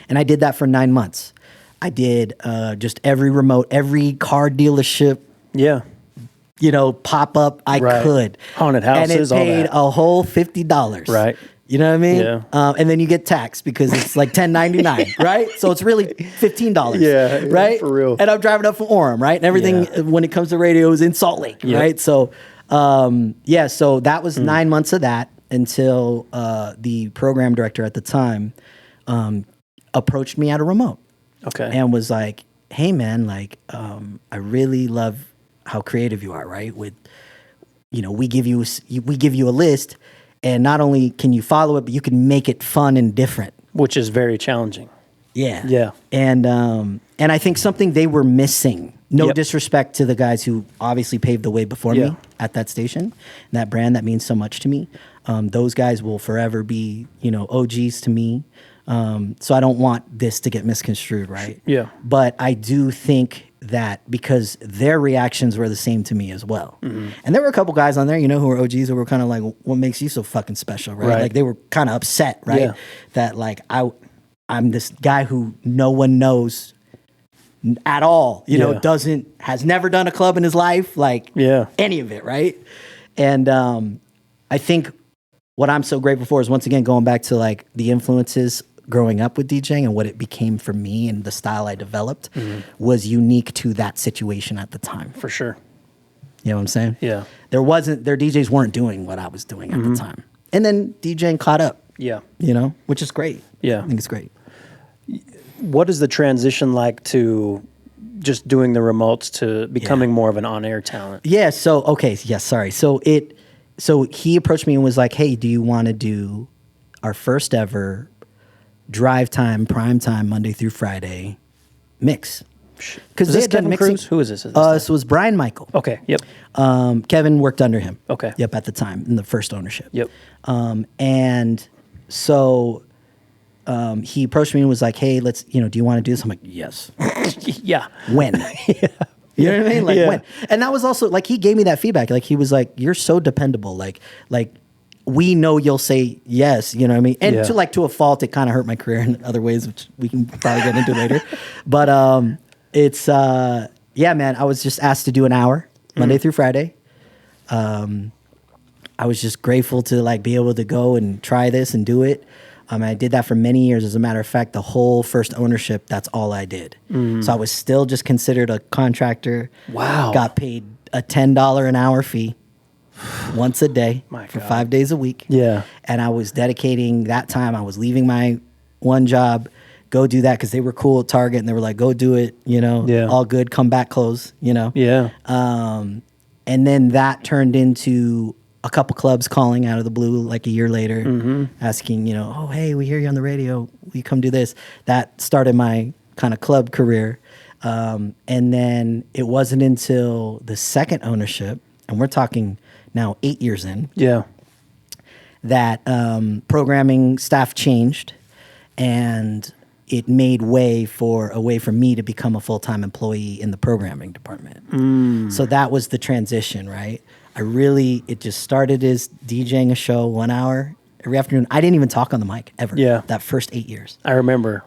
And I did that for 9 months. I did just every remote, every car dealership, Yeah. pop up I could. Haunted houses, and it all paid that. a whole $50. Right. You know what I mean? Yeah. And then you get taxed because it's like $10.99, right? So it's really $15. Yeah, right. for real. And I'm driving up from Orem, right? And everything when it comes to radio is in Salt Lake, right? So, so that was 9 months of that until the program director at the time approached me at a remote. Okay. And was like, "Hey, man, like, I really love how creative you are, right? With, we give you a list, and not only can you follow it, but you can make it fun and different, Which is very challenging. Yeah, Yeah. And I think something they were missing. No Yep. disrespect to the guys who obviously paved the way before Yeah. me at that station, that brand that means so much to me. Those guys will forever be, OGs to me. So I don't want this to get misconstrued, right? Yeah. But I do think that because their reactions were the same to me as well. Mm-hmm. And there were a couple guys on there, who were OGs who were kind of like, what makes you so fucking special, right? Right. Like they were kind of upset, right? Yeah. That like I'm this guy who no one knows at all, Yeah. has never done a club in his life, like Yeah. any of it, right? And I think what I'm so grateful for is once again going back to like the influences growing up with DJing and what it became for me and the style I developed was unique to that situation at the time. For sure. You know what I'm saying? Yeah. Their DJs weren't doing what I was doing at the time. And then DJing caught up, Yeah. which is great. Yeah. I think it's great. What is the transition like to just doing the remotes to becoming more of an on-air talent? Yeah. So, okay. Yes. Sorry. So he approached me and was like, "Hey, do you want to do our first ever drive time, prime time, Monday through Friday mix?" Because Is this Kevin Cruz? Who is this? Is this This was Brian Michael. Okay. Yep. Kevin worked under him. Okay. Yep. At the time in the first ownership. Yep. And so he approached me and was like, "Hey, let's, do you want to do this?" I'm like, "Yes." Yeah. When? You know what I mean? Like Yeah. when? And that was also like he gave me that feedback. Like he was like, "You're so dependable. Like we know you'll say yes, you know what I mean? And Yeah. to a fault, it kind of hurt my career in other ways, which we can probably get into later. But it's, yeah, man, I was just asked to do an hour, Monday through Friday. I was just grateful to like be able to go and try this and do it. I did that for many years. As a matter of fact, the whole first ownership, that's all I did. So I was still just considered a contractor. Wow. Got paid a $10 an hour fee once a day for 5 days a week. Yeah. And I was dedicating that time. I was leaving my one job, go do that because they were cool at Target and they were like, go do it, you know, all good, come back, close, you know. Yeah. And then that turned into a couple clubs calling out of the blue like a year later, asking, you know, oh, hey, we hear you on the radio. Will you come do this? That started my kind of club career. And then it wasn't until the second ownership, and we're talking now 8 years in, that programming staff changed and it made way for me to become a full-time employee in the programming department. So that was the transition, right? It just started as DJing a show 1 hour every afternoon. I didn't even talk on the mic ever. Yeah. That first 8 years. I remember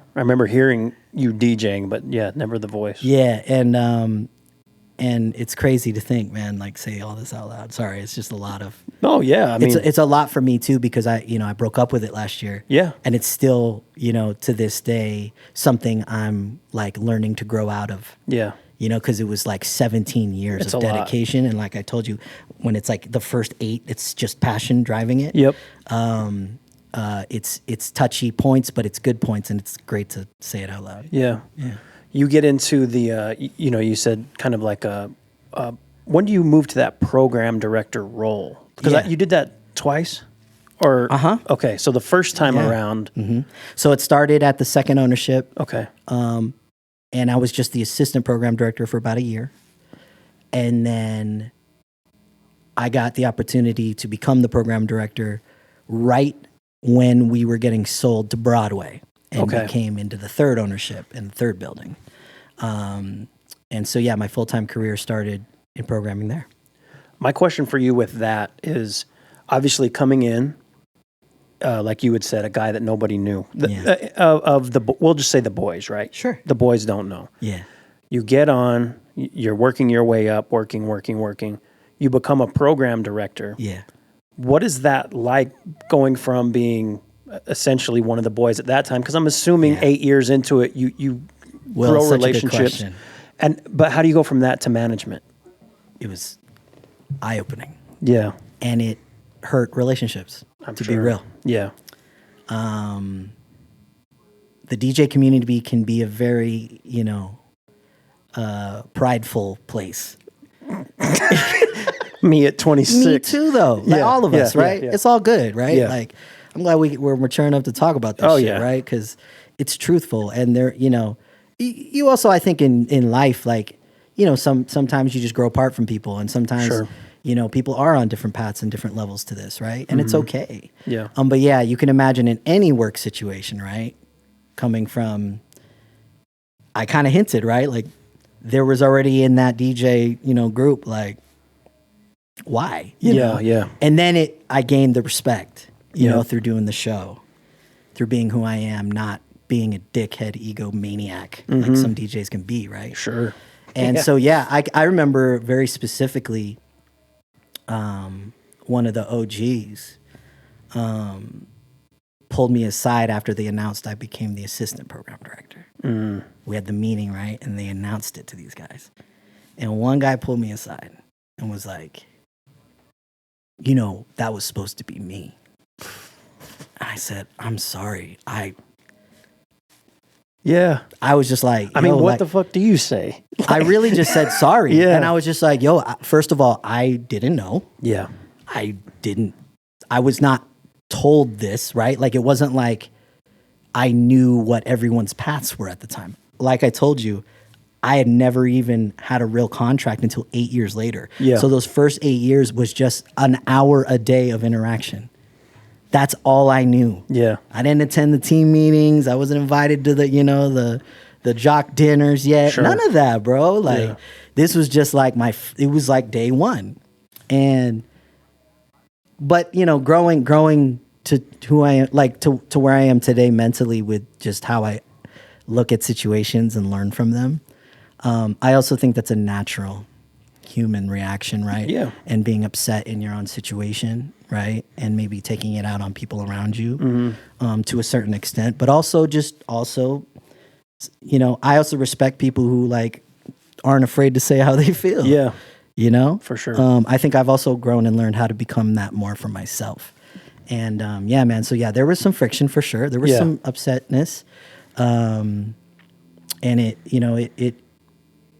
hearing you DJing, but yeah, never the voice. Yeah. And it's crazy to think, man, like say all this out loud. Sorry. It's just a lot of, Oh yeah. I mean, it's a lot for me too, because I broke up with it last year. Yeah. And it's still, to this day, something I'm like learning to grow out of. yeah. Because it was like 17 years It's of a lot. dedication. And like I told you, when it's like the first 8, it's just passion driving it. Yep. It's touchy points, but it's good points. And it's great to say it out loud. Yeah. Yeah. You get into the, you said kind of like when do you move to that program director role? Because you did that twice? Or, okay, so the first time around. So it started at the second ownership. Okay. And I was just the assistant program director for about a year. And then I got the opportunity to become the program director right when we were getting sold to Broadway. And we came into the third ownership in the third building. And so, yeah, my full-time career started in programming there. My question for you with that is obviously coming in, like you had said, a guy that nobody knew. We'll just say the boys, right? Sure. The boys don't know. Yeah. You get on, you're working your way up, working. You become a program director. Yeah. What is that like going from being essentially one of the boys at that time? Because I'm assuming 8 years into it, you grow relationships. But how do you go from that to management? It was eye-opening. Yeah. And it hurt relationships, to be real. Yeah. The DJ community can be a very, prideful place. Me at 26. Me too, though. Like all of us, right? Yeah. It's all good, right? Yeah. Like, I'm glad we're mature enough to talk about this shit, right? Because it's truthful. And there, you also, I think in life, like, sometimes you just grow apart from people. And sometimes, people are on different paths and different levels to this, right? And it's okay. Yeah. But yeah, you can imagine in any work situation, right? Coming from, I kind of hinted, right? Like, there was already in that DJ, group, like, why? You know? Yeah. And then I gained the respect, through doing the show, through being who I am, not being a dickhead egomaniac like some DJs can be, right? Sure. And so, I remember very specifically one of the OGs pulled me aside after they announced I became the assistant program director. We had the meeting, right? And they announced it to these guys. And one guy pulled me aside and was like, that was supposed to be me. I said, I'm sorry. I was just like, I mean, what the fuck do you say? I really just said sorry. Yeah. And I was just like, first of all, I didn't know. Yeah. I was not told this, right? Like, it wasn't like I knew what everyone's paths were at the time. Like I told you, I had never even had a real contract until 8 years later. Yeah. So those first 8 years was just an hour a day of interaction. That's all I knew. Yeah. I didn't attend the team meetings. I wasn't invited to the jock dinners yet. Sure. None of that, bro. Like, this was just like it was like day one. And but you know, growing to who I am, like to where I am today mentally, with just how I look at situations and learn from them. I also think that's a natural human reaction, right? Yeah. And being upset in your own situation, right? And maybe taking it out on people around you to a certain extent. But also, you know, I also respect people who like aren't afraid to say how they feel. Yeah. You know? For sure. I think I've also grown and learned how to become that more for myself. And yeah, man. So yeah, there was some friction for sure. There was some upsetness. And it, you know,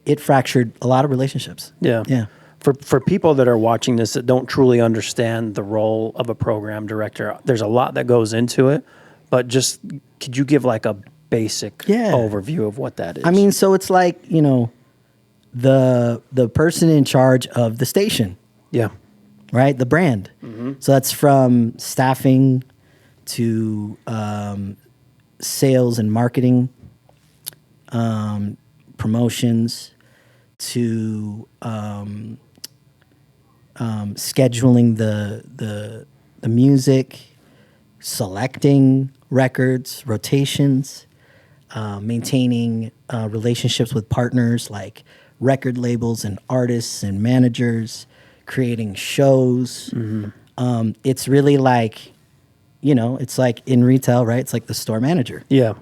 it fractured a lot of relationships. Yeah. Yeah. For people that are watching this that don't truly understand the role of a program director, there's a lot that goes into it, but just could you give like a basic overview of what that is? I mean, so it's like, you know, the person in charge of the station. Yeah. Right? The brand. So that's from staffing to sales and marketing, promotions, to scheduling the music, selecting records, rotations, maintaining relationships with partners like record labels and artists and managers, creating shows. It's really like, you know, it's like in retail, right? It's like the store manager. Yeah.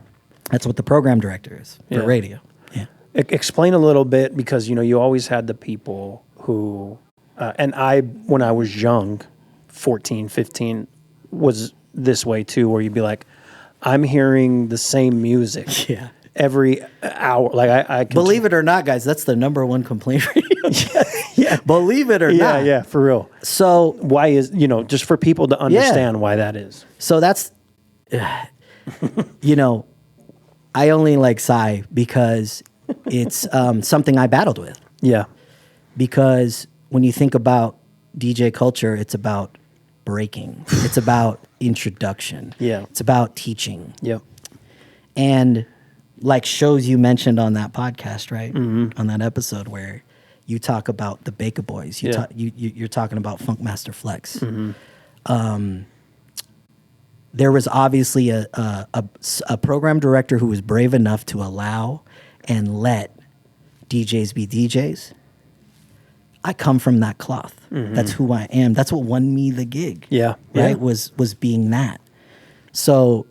That's what the program director is for radio. Yeah. Explain a little bit, because, you know, you always had the people who, and I, when I was young, 14, 15, was this way too, where you'd be like, I'm hearing the same music every hour. Like I can believe it or not, guys, that's the number one complaint radio. Believe it or not. Yeah, for real. So why is, you know, just for people to understand why that is. So that's, you know, I only like Psy because it's something I battled with. Yeah. Because when you think about DJ culture, it's about breaking. It's about introduction. Yeah. It's about teaching. Yep. And like shows you mentioned on that podcast, right? On that episode where you talk about the Baker Boys. You're talking about Funkmaster Flex. There was obviously a program director who was brave enough to allow and let DJs be DJs. I come from that cloth. That's who I am. That's what won me the gig. Yeah. Right? Was being that. So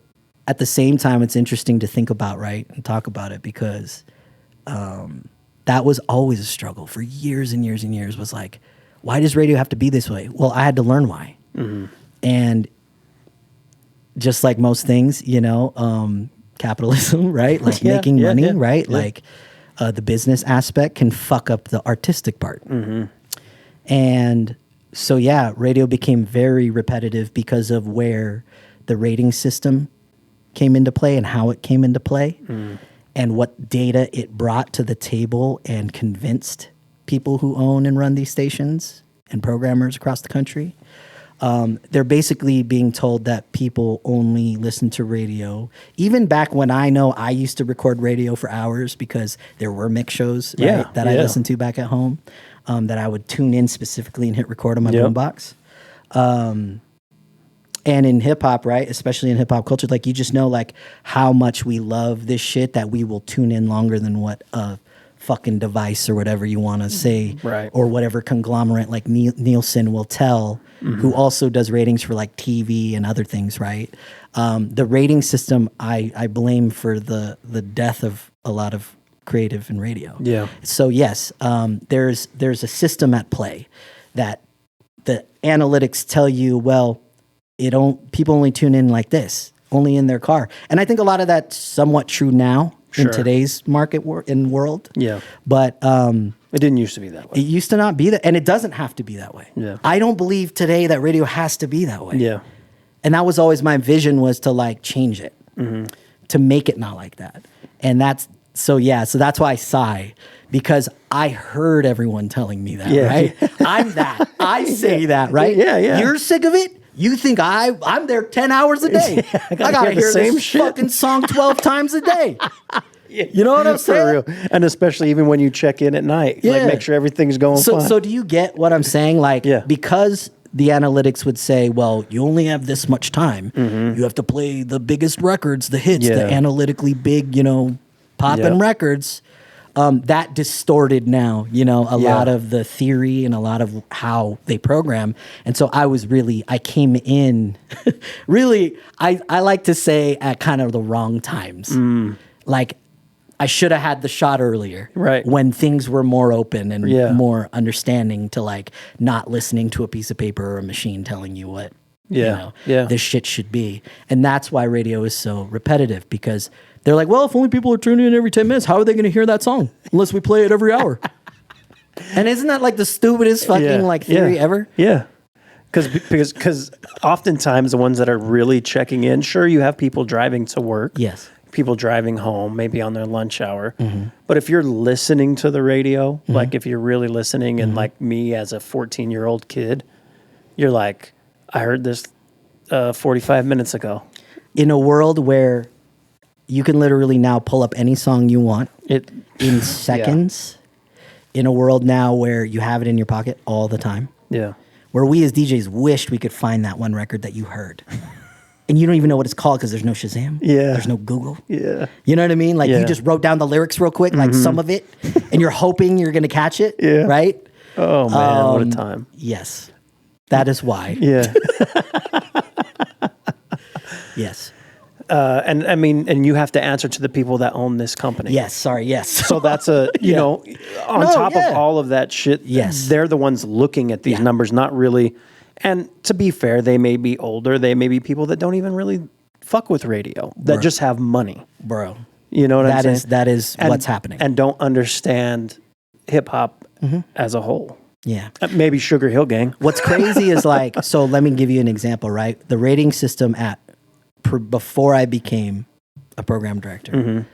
at the same time, it's interesting to think about, right? And talk about it, because that was always a struggle for years and years and years, was like, why does radio have to be this way? Well, I had to learn why. And just like most things, you know, capitalism, right? Like making money, right? Yeah. Like the business aspect can fuck up the artistic part. And so, yeah, radio became very repetitive because of where the rating system came into play and how it came into play and what data it brought to the table and convinced people who own and run these stations and programmers across the country. They're basically being told that people only listen to radio. Even back when I used to record radio for hours because there were mix shows that I listened to back at home, that I would tune in specifically and hit record on my boombox. And in hip hop, right, especially in hip hop culture, like you just know like how much we love this shit that we will tune in longer than what a fucking device or whatever you want to say, or whatever conglomerate like Nielsen will tell, who also does ratings for like TV and other things, right? The rating system I blame for the death of a lot of creative and radio. Yeah. So yes, there's a system at play that the analytics tell you, well, people only tune in like this, only in their car. And I think a lot of that's somewhat true now in today's market and world. Yeah. But it didn't used to be that way. It used to not be that, and it doesn't have to be that way. Yeah. I don't believe today that radio has to be that way. Yeah. And that was always my vision, was to like change it, to make it not like that. And so that's why I sigh, because I heard everyone telling me that, right? I'm that. I say that, right? Yeah. You're sick of it? You think I'm there 10 hours a day. I gotta hear this fucking song 12 times a day. You know what I'm saying? For real. And especially even when you check in at night, like make sure everything's going fine. So do you get what I'm saying? Like, because the analytics would say, well, you only have this much time. You have to play the biggest records, the hits, the analytically big, poppin' records. That distorted now, a lot of the theory and a lot of how they program. And so I came in really, I like to say at kind of the wrong times. Like I should have had the shot earlier, right? When things were more open and more understanding to like not listening to a piece of paper or a machine telling you what, this shit should be. And that's why radio is so repetitive, because they're like, well, if only people are tuning in every 10 minutes, how are they going to hear that song unless we play it every hour? And isn't that like the stupidest fucking theory ever? Yeah. Because oftentimes the ones that are really checking in, sure, you have people driving to work. Yes. People driving home, maybe on their lunch hour. But if you're listening to the radio, like if you're really listening, and like me as a 14-year-old kid, you're like, I heard this 45 minutes ago. In a world where you can literally now pull up any song you want in seconds, in a world now where you have it in your pocket all the time, where we as DJs wished we could find that one record that you heard. And you don't even know what it's called because there's no Shazam. Yeah. There's no Google. Yeah. You know what I mean? Like you just wrote down the lyrics real quick, like some of it, and you're hoping you're going to catch it. Yeah. Right? Oh, man. What a time. Yes. That is why. Yeah. Yes. And I mean, and you have to answer to the people that own this company. Yes. Sorry. Yes. So that's on top of all of that shit. Yes. They're the ones looking at these numbers, not really. And to be fair, they may be older. They may be people that don't even really fuck with radio, that just have money. Bro. You know what I'm saying? That is what's happening. And don't understand hip hop as a whole. Yeah. Maybe Sugar Hill Gang. What's crazy is like, so let me give you an example, right? The rating system before I became a program director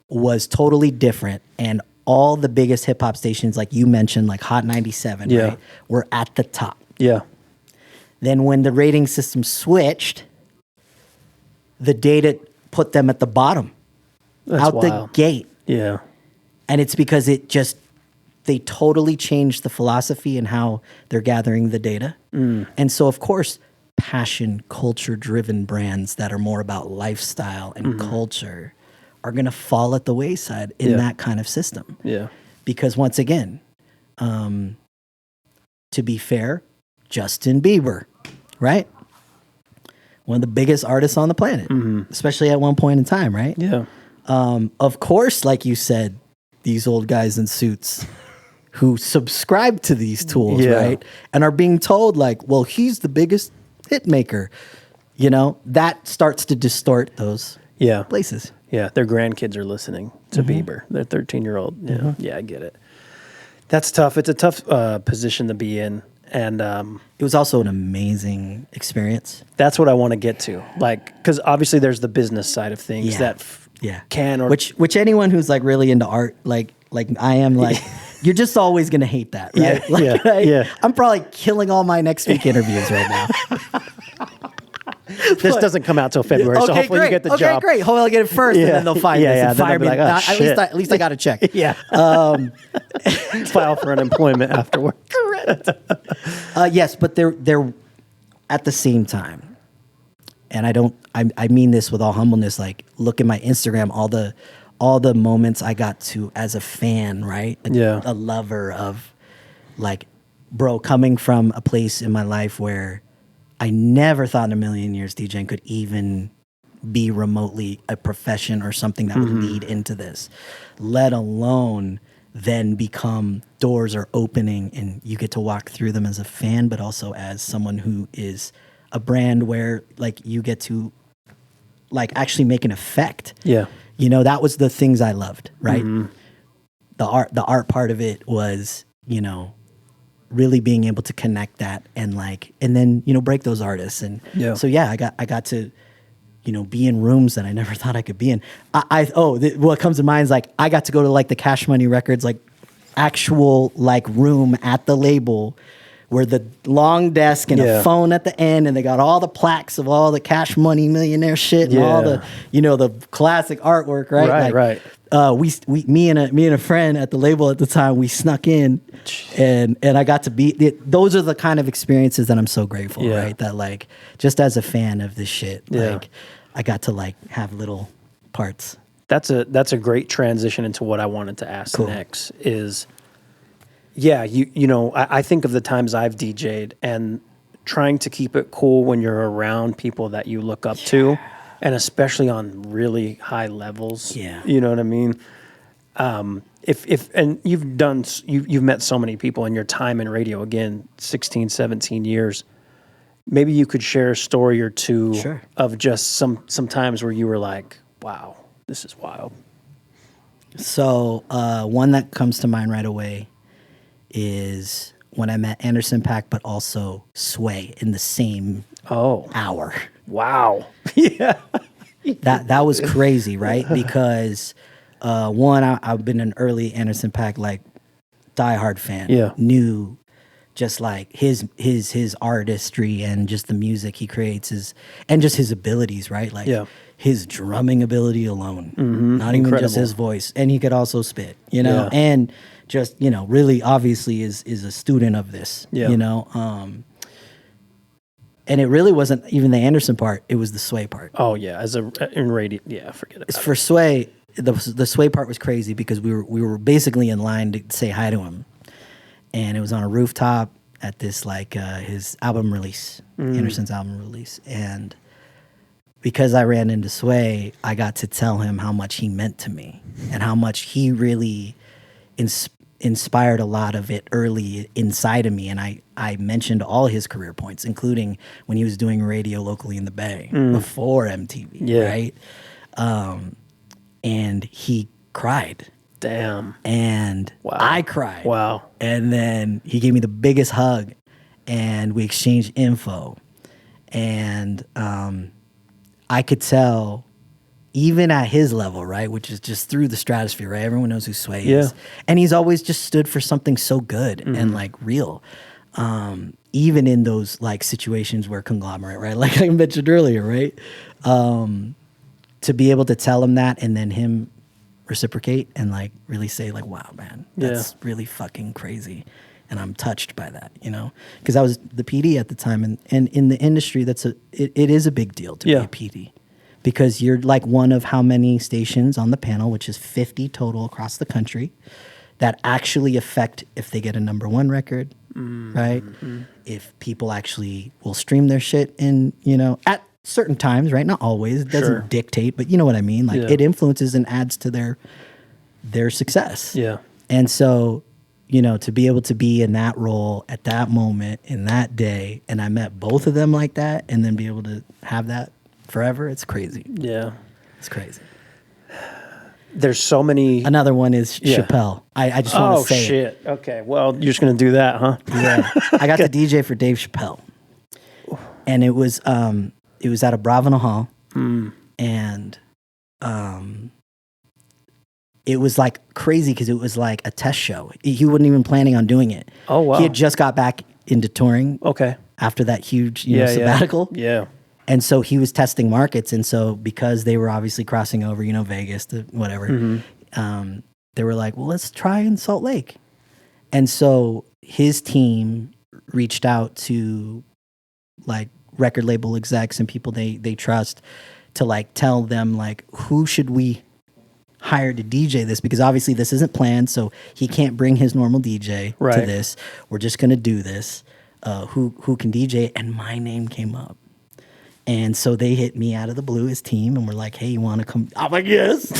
was totally different. And all the biggest hip hop stations, like you mentioned, like Hot 97, right, were at the top. Yeah. Then when the rating system switched, the data put them at the bottom. That's out wild. The gate. Yeah. And it's because they totally changed the philosophy and how they're gathering the data. And so, of course, passion, culture-driven brands that are more about lifestyle and culture are going to fall at the wayside in that kind of system. Yeah. Because once again, to be fair, Justin Bieber, right? One of the biggest artists on the planet, especially at one point in time, right? Yeah. Of course, like you said, these old guys in suits who subscribe to these tools, right? And are being told like, well, he's the biggest hit maker. That starts to distort those places. Yeah, their grandkids are listening to Bieber. Their 13-year-old. Yeah, yeah, I get it. That's tough. It's a tough position to be in. And it was also an amazing experience. That's what I want to get to. Like, because obviously there's the business side of things that can or... Which anyone who's like really into art, like I am, like... You're just always going to hate that, right? I'm probably killing all my next week interviews right now. This doesn't come out till February, so hopefully you get the job. Okay, great. Hopefully I'll get it first, and then they'll fire me. Then fire me. like, oh, at least I got a check. File for unemployment afterward. Correct. Yes, but they're at the same time, and I mean this with all humbleness. Like, look at my Instagram, all the moments I got to as a fan, right? A lover of, like, bro, coming from a place in my life where I never thought in a million years DJing could even be remotely a profession or something that would lead into this, let alone then become doors are opening and you get to walk through them as a fan, but also as someone who is a brand where, like, you get to, like, actually make an effect. Yeah. That was the things I loved, right? The art part of it was, really being able to connect that and then, break those artists. And so, I got to, be in rooms that I never thought I could be in. What comes to mind is, like, I got to go to, like, the Cash Money Records, like, actual, like, room at the label where the long desk and a phone at the end, and they got all the plaques of all the Cash Money millionaire shit and all the, the classic artwork, right? Right. Me and a friend at the label at the time, we snuck in, and I got to be. Those are the kind of experiences that I'm so grateful, right? That like, just as a fan of this shit, like, I got to like have little parts. That's a great transition into what I wanted to ask next. Is I think of the times I've DJ'd and trying to keep it cool when you're around people that you look up to, and especially on really high levels. Yeah. You know what I mean? And you've met so many people in your time in radio, again, 16, 17 years. Maybe you could share a story or two of just some times where you were like, wow, this is wild. So one that comes to mind right away is when I met Anderson .Paak, but also Sway in the same hour. Wow. Yeah. That was crazy, right? Because one, I've been an early Anderson .Paak like diehard fan. Yeah. Knew just like his artistry and just the music he creates and just his abilities, right? Like his drumming ability alone, not even just his voice, and he could also spit, and just really obviously is a student of this, and it really wasn't even the Anderson part; it was the Sway part. Oh yeah, in radio, forget it. For Sway, the Sway part was crazy because we were basically in line to say hi to him. And it was on a rooftop at this like his album release, Anderson's album release. And because I ran into Sway, I got to tell him how much he meant to me and how much he really inspired a lot of it early inside of me. And I mentioned all his career points, including when he was doing radio locally in the Bay before MTV, right? And he cried. Damn. And I cried. Wow. And then he gave me the biggest hug, and we exchanged info. And I could tell, even at his level, right, which is just through the stratosphere, right? Everyone knows who Sway is. And he's always just stood for something so good and like real. Even in those like situations where conglomerate, right? Like I mentioned earlier, right? To be able to tell him that and then him reciprocate and like really say like, wow, man, that's really fucking crazy. And I'm touched by that, because I was the PD at the time, and in the industry, it is a big deal to be a PD, because you're like one of how many stations on the panel, which is 50 total across the country, that actually affect if they get a #1 record, right? If people actually will stream their shit in, at certain times, right? Not always. It doesn't dictate, but you know what I mean? Like it influences and adds to their success. Yeah. And so, to be able to be in that role at that moment, in that day, and I met both of them like that, and then be able to have that forever, it's crazy. Yeah. It's crazy. There's so many. Another one is Chappelle. I just want to say Oh, shit. It. Okay. Well, you're just going to do that, huh? Yeah. I got to DJ for Dave Chappelle. And it was at a Bravana Hall, and it was like crazy because it was like a test show. He wasn't even planning on doing it. Oh, wow. He had just got back into touring. Okay. After that huge sabbatical. Yeah. And so he was testing markets. And so because they were obviously crossing over, Vegas to whatever, they were like, well, let's try in Salt Lake. And so his team reached out to like record label execs and people they trust to like tell them like, who should we hire to DJ this? Because obviously this isn't planned, so he can't bring his normal DJ to this. We're just gonna do this. Who can DJ? And my name came up. And so they hit me out of the blue, his team, and we're like, hey, you want to come? I'm like, yes.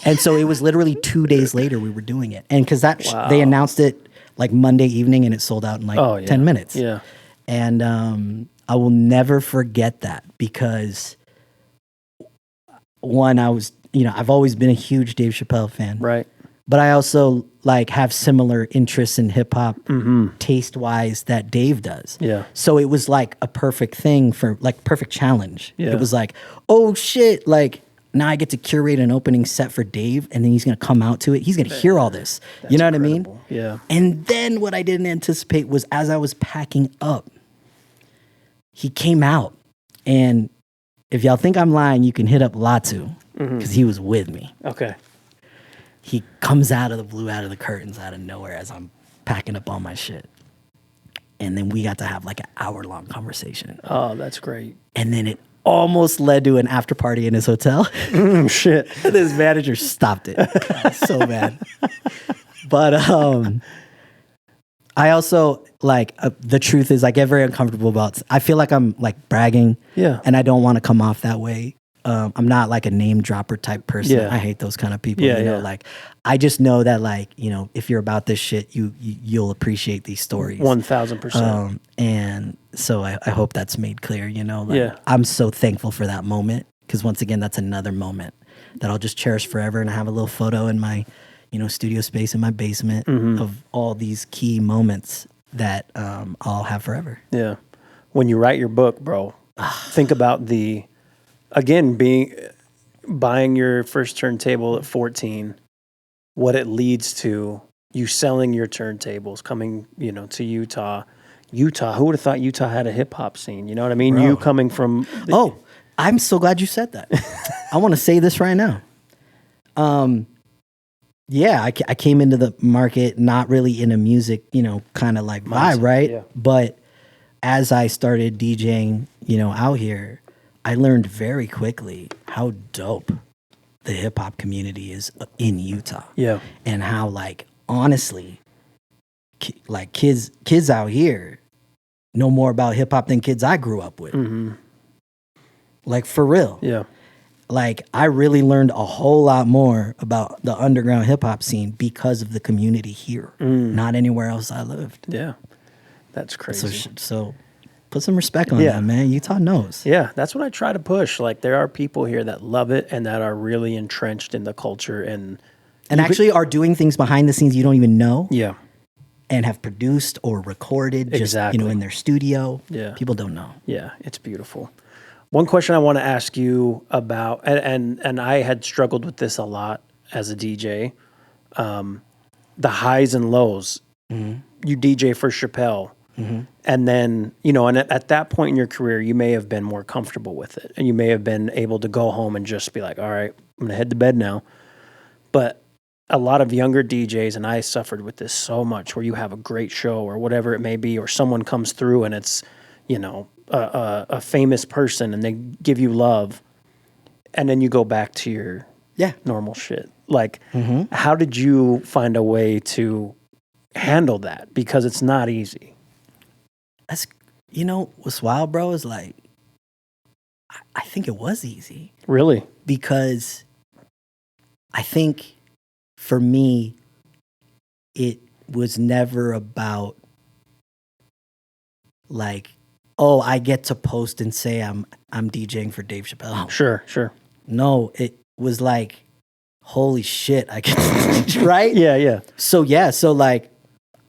And so it was literally 2 days later we were doing it. And because they announced it like Monday evening and it sold out in like 10 minutes. Yeah. And I will never forget that because one, I've always been a huge Dave Chappelle fan. Right. But I also like have similar interests in hip hop taste wise that Dave does. Yeah. So it was like a perfect thing for like perfect challenge. Yeah. It was like, oh shit, like now I get to curate an opening set for Dave, and then he's going to come out to it. He's going to hear all this. You know what I mean? Yeah. And then what I didn't anticipate was as I was packing up, he came out. And if y'all think I'm lying, you can hit up Latu because he was with me. Okay. He comes out of the blue, out of the curtains, out of nowhere as I'm packing up all my shit. And then we got to have like an hour-long conversation. Oh, that's great. And then it almost led to an after party in his hotel. Shit. And his manager stopped it. I was so mad. But I also, like, the truth is I get very uncomfortable about, I feel like I'm like bragging. Yeah. And I don't want to come off that way. I'm not like a name dropper type person. Yeah. I hate those kind of people. Yeah, you know, yeah. like I just know that, like, you know, if you're about this shit, you'll appreciate these stories. 1,000%. And so I hope that's made clear. You know, like, Yeah. I'm so thankful for that moment because once again, that's another moment that I'll just cherish forever. And I have a little photo in my, you know, studio space in my basement of all these key moments that I'll have forever. Yeah. When you write your book, bro, think about buying your first turntable at 14, what it leads to, you selling your turntables, coming, you know, to Utah. Who would have thought Utah had a hip hop scene? You know what I mean? Bro. You coming from... Oh, I'm so glad you said that. I want to say this right now. Yeah, I came into the market not really in a music, you know, kind of like vibe, right? Yeah. But as I started DJing, you know, out here, I learned very quickly how dope the hip hop community is in Utah. Yeah. And how, like, honestly, like kids out here know more about hip hop than kids I grew up with. Mm-hmm. Like, for real. Yeah. Like, I really learned a whole lot more about the underground hip hop scene because of the community here, not anywhere else I lived. Yeah. That's crazy. So put some respect on that, man. Utah knows. Yeah, that's what I try to push. Like, there are people here that love it and that are really entrenched in the culture and actually are doing things behind the scenes you don't even know. Yeah. And have produced or recorded just, Exactly. you know, in their studio. Yeah. People don't know. Yeah, it's beautiful. One question I want to ask you about, and I had struggled with this a lot as a DJ, the highs and lows. You DJ for Chappelle. And then, you know, and at that point in your career, you may have been more comfortable with it. And you may have been able to go home and just be like, all right, I'm going to head to bed now. But a lot of younger DJs, and I suffered with this so much, where you have a great show or whatever it may be, or someone comes through and it's, you know, a famous person and they give you love, and then you go back to your normal shit. Like, how did you find a way to handle that? Because it's not easy. That's, you know, what's wild, bro, is like, I think it was easy. Really? Because I think for me, it was never about like, oh, I get to post and say I'm DJing for Dave Chappelle. Sure. No, it was like, holy shit, I get to DJ, right? Yeah. So like,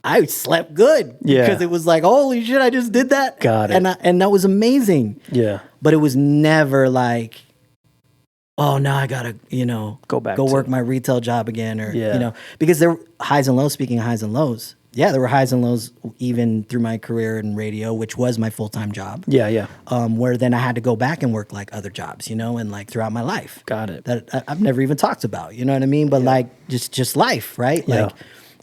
I slept good because it was like, holy shit, I just did that. Got it. And that was amazing. Yeah. But it was never like, oh, now I gotta, you know, Go work my retail job again, or Yeah. you know, because there were highs and lows. Speaking of highs and lows, there were highs and lows even through my career in radio, which was my full-time job. Yeah. Where then I had to go back and work like other jobs, you know, and like throughout my life. Got it. That I've never even talked about, you know what I mean? But like just life, right? Like,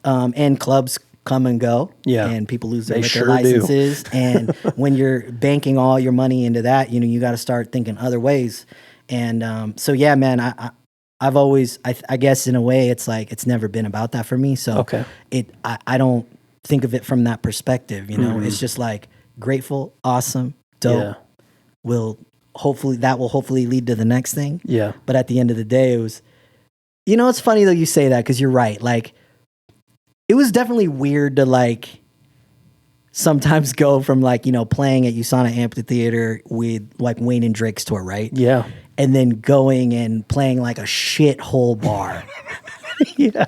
and clubs come and go. Yeah. And people lose their They liquor sure do. licenses. And when you're banking all your money into that, you know, you got to start thinking other ways. And so, yeah, man, I've always, I guess in a way, it's like, it's never been about that for me. So I don't think of it from that perspective, you know, it's just like grateful, awesome, dope. Will hopefully lead to the next thing. Yeah. But at the end of the day, it was, you know, it's funny though you say that, because you're right. Like, it was definitely weird to like sometimes go from like, you know, playing at USANA Amphitheater with like Wayne and Drake's tour, right? Yeah. And then going and playing like a shithole bar Yeah.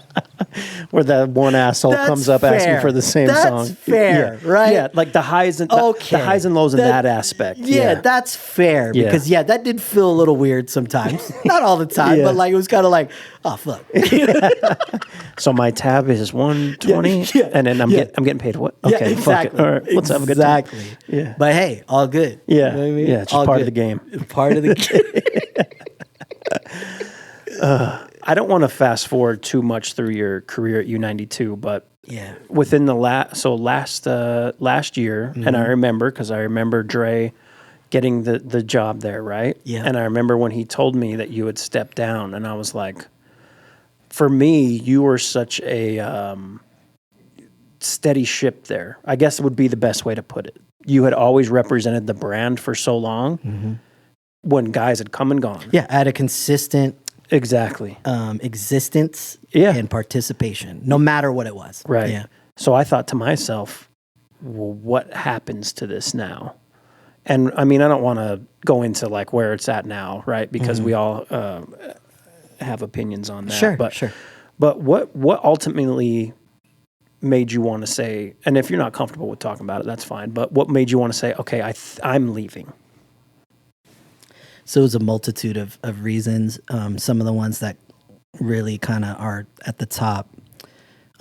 Where that one asshole That's comes up asking fair. for the same That's song. fair, right? Yeah, like the highs and Okay. the highs and lows in that aspect. Yeah, that's fair Yeah. because that did feel a little weird sometimes. Not all the time, Yeah. but like it was kind of like, oh fuck. So my tab is 120, Yeah. and then I'm getting paid what? Yeah, Okay, exactly. fuck it. All right, let's have a good time. Exactly. Yeah. But hey, all good. Yeah. You know what I mean? Yeah, it's just All part of good. the game. Part of the game. I don't want to fast forward too much through your career at U92, but Yeah. within the last year, and I remember because I remember Dre getting the job there, right? Yeah. And I remember when he told me that you had stepped down, and I was like, for me, you were such a steady ship there. I guess would be the best way to put it. You had always represented the brand for so long when guys had come and gone. Yeah, I had a consistent Exactly. existence Yeah. and participation, no matter what it was. Right. Yeah. So I thought to myself, well, what happens to this now? And I mean, I don't want to go into like where it's at now, right? Because we all have opinions on that. Sure, But, sure. But what ultimately made you want to say, and if you're not comfortable with talking about it, that's fine. But what made you want to say, okay, I'm leaving? So it was a multitude of reasons. Some of the ones that really kind of are at the top.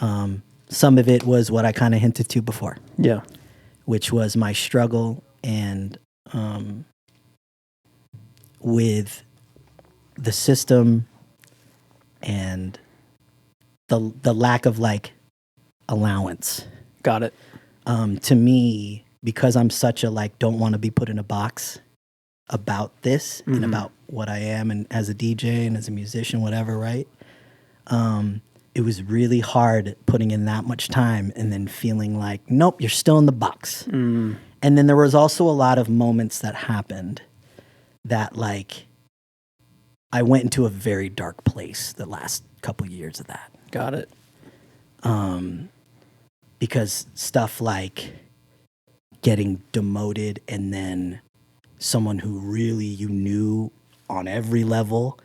Some of it was what I kind of hinted to before, Yeah. which was my struggle and with the system and the lack of like allowance. Got it. To me, because I'm such a like don't want to be put in a box about this and about what I am and as a DJ and as a musician, whatever, right? It was really hard putting in that much time and then feeling like, nope, you're still in the box. And then there was also a lot of moments that happened that like I went into a very dark place the last couple years of that. Got it. Because stuff like getting demoted and then someone who really you knew on every level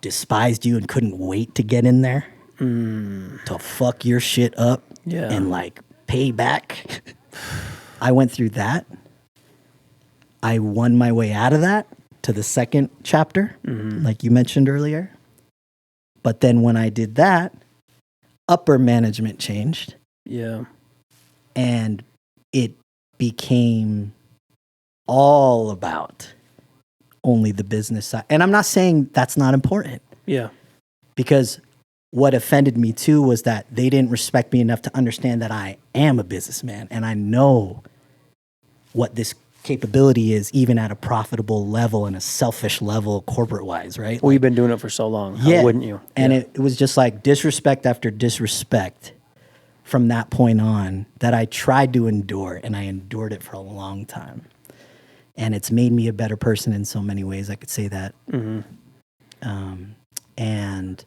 despised you and couldn't wait to get in there to fuck your shit up and like pay back. I went through that. I won my way out of that to the second chapter, like you mentioned earlier. But then when I did that, upper management changed. Yeah. And it became all about only the business side. And I'm not saying that's not important. Yeah. Because what offended me too was that they didn't respect me enough to understand that I am a businessman and I know what this capability is even at a profitable level and a selfish level corporate-wise, right? Well, you've been doing it for so long. How wouldn't you? And it was just like disrespect after disrespect from that point on that I tried to endure, and I endured it for a long time. And it's made me a better person in so many ways. I could say that. And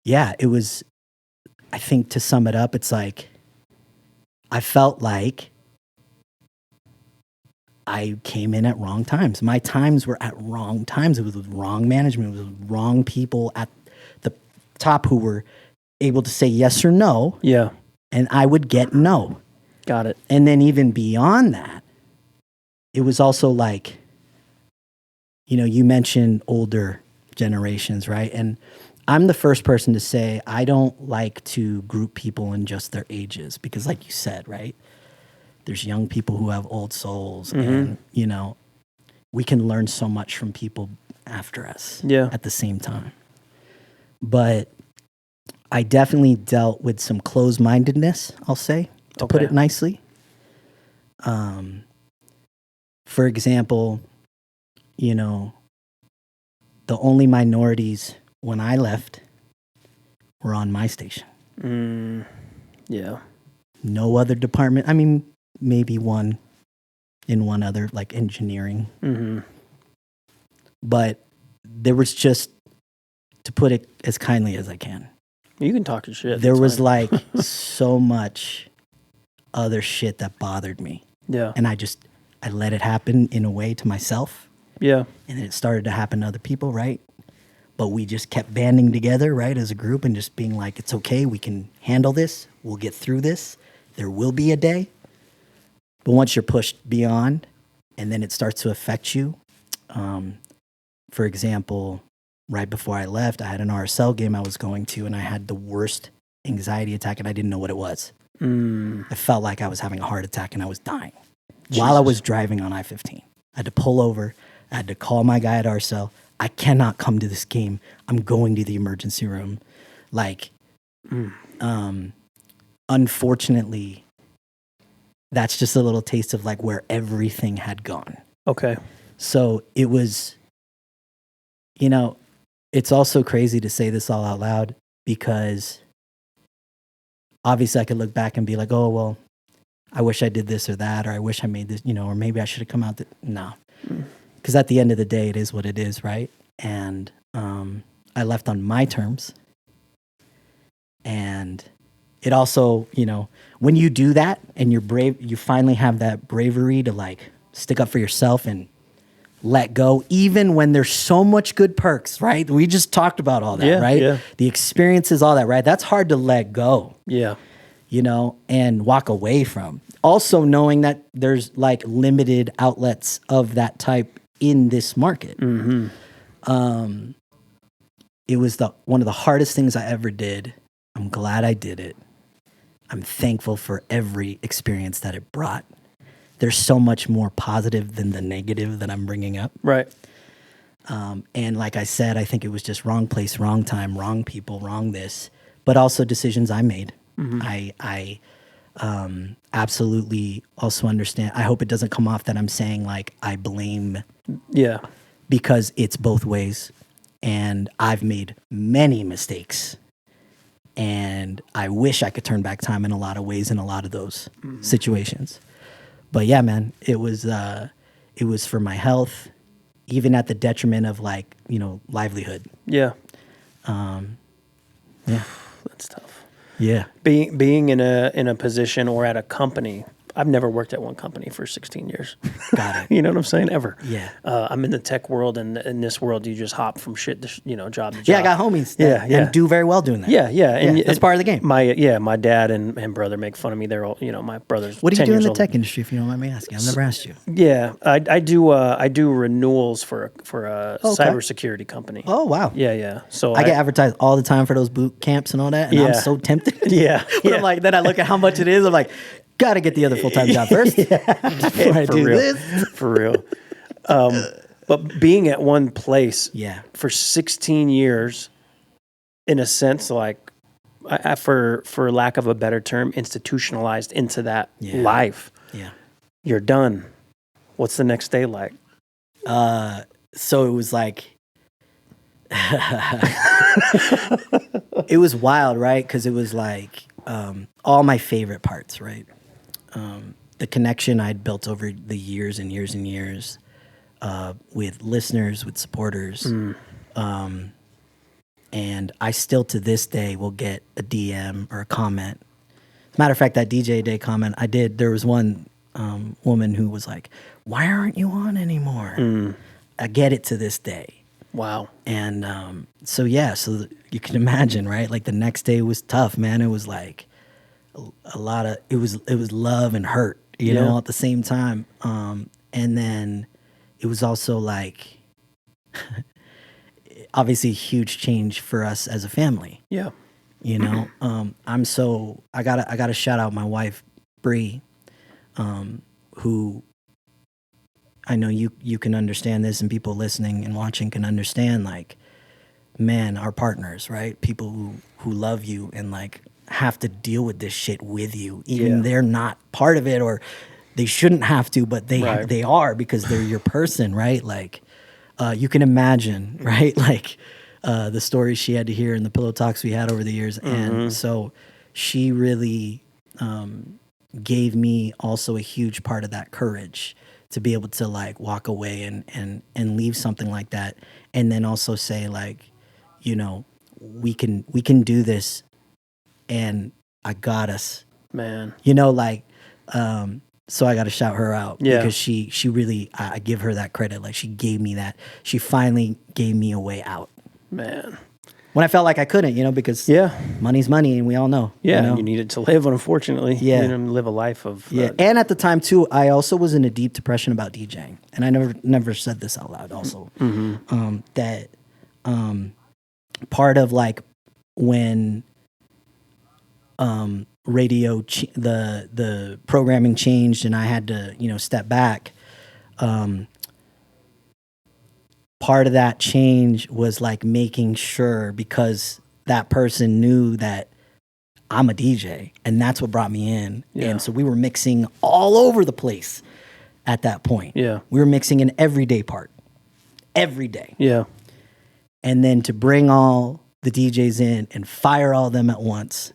yeah, it was, I think to sum it up, it's like, I felt like I came in at wrong times. My times were at wrong times. It was with wrong management. It was with wrong people at the top who were able to say yes or no. Yeah. And I would get no. Got it. And then even beyond that, it was also like, you know, you mentioned older generations, right? And I'm the first person to say I don't like to group people in just their ages because like you said, right? There's young people who have old souls and, you know, we can learn so much from people after us at the same time. But I definitely dealt with some closed-mindedness, I'll say, to put it nicely. For example, you know, the only minorities when I left were on my station. Yeah. No other department. I mean, maybe one in one other, like engineering. But there was just, to put it as kindly as I can, You can talk your shit. there that's was fine. like so much other shit that bothered me. Yeah. And I let it happen in a way to myself. Yeah. And then it started to happen to other people, right? but we just kept banding together, right, as a group and just being like, it's okay, we can handle this, we'll get through this, there will be a day. But once you're pushed beyond and then it starts to affect you, for example, right before I left, I had an RSL game I was going to, and I had the worst anxiety attack, and I didn't know what it was. I felt like I was having a heart attack and I was dying while I was driving on I-15. I had to pull over. I had to call my guy at RSL. I cannot come to this game. I'm going to the emergency room. Like, unfortunately, that's just a little taste of like where everything had gone. Okay. So it was, you know, it's also crazy to say this all out loud because obviously I could look back and be like, oh, well, I wish I did this or that, or I wish I made this, you know, or maybe I should have come out. No. Because at the end of the day, it is what it is, right? And I left on my terms. And it also, you know, when you do that and you're brave, you finally have that bravery to like stick up for yourself and let go, even when there's so much good perks, right? We just talked about all that, right? Yeah. The experiences, all that, right? That's hard to let go. Yeah. You know, and walk away from. Also knowing that there's like limited outlets of that type in this market. It was one of the hardest things I ever did. I'm glad I did it. I'm thankful for every experience that it brought. There's so much more positive than the negative that I'm bringing up. Right. And like I said, I think it was just wrong place, wrong time, wrong people, wrong this, but also decisions I made. I absolutely also understand. I hope it doesn't come off that I'm saying like I blame. Yeah. Because it's both ways. And I've made many mistakes. And I wish I could turn back time in a lot of ways in a lot of those situations. But yeah, man, it was for my health, even at the detriment of like, you know, livelihood. Yeah. Yeah. That's tough. Yeah. Being in a position or at a company. I've never worked at one company for 16 years. Got it. You know what I'm saying? Ever. Yeah. I'm in the tech world, and in this world, you just hop from shit to job to job. Yeah, I got homies that and do very well doing that. Yeah. And that's part of the game. My dad and brother make fun of me. They're all, my brother's What do you 10 do in years the old. tech industry, if you don't mind me asking? I've never asked you. Yeah, I do renewals for a cybersecurity company. Oh, wow. Yeah. So I get advertised all the time for those boot camps and all that, and I'm so tempted. Yeah. But I'm like, then I look at how much it is. I'm like, gotta get the other full-time job first before I do this. For real. But being at one place for 16 years, in a sense, like, for lack of a better term, institutionalized into that life. Yeah. You're done. What's the next day like? So it was like, it was wild, right? Because it was like all my favorite parts, right? The connection I'd built over the years and years and years with listeners, with supporters. And I still to this day will get a DM or a comment. As a matter of fact, that DJ Day comment I did, there was one woman who was like, why aren't you on anymore? I get it to this day. Wow. And so you can imagine, right? Like the next day was tough, man. It was like a lot of, it was love and hurt, you know, at the same time. And then it was also like, obviously a huge change for us as a family. Yeah. You know, I gotta shout out my wife, Bree, who I know you can understand this, and people listening and watching can understand, like, man, our partners, right? People who love you and like have to deal with this shit with you. Even they're not part of it, or they shouldn't have to, but they are, because they're your person, right? Like, you can imagine, right? Like, the stories she had to hear and the pillow talks we had over the years. And so she really gave me also a huge part of that courage to be able to like walk away and leave something like that. And then also say, like, you know, we can do this, and I got us, man. You know, like, so I got to shout her out, because she really, I give her that credit. Like, she gave me that. She finally gave me a way out. Man. When I felt like I couldn't, because money's money, and we all know. Yeah, you need it to live, unfortunately. Yeah. You need to live a life of... And at the time, too, I also was in a deep depression about DJing. And I never said this out loud also. That part of, like, when radio, the programming changed and I had to, step back, part of that change was like making sure, because that person knew that I'm a DJ and that's what brought me in. Yeah. And so we were mixing all over the place at that point. Yeah. We were mixing an everyday part. Every day. Yeah. And then to bring all the DJs in and fire all them at once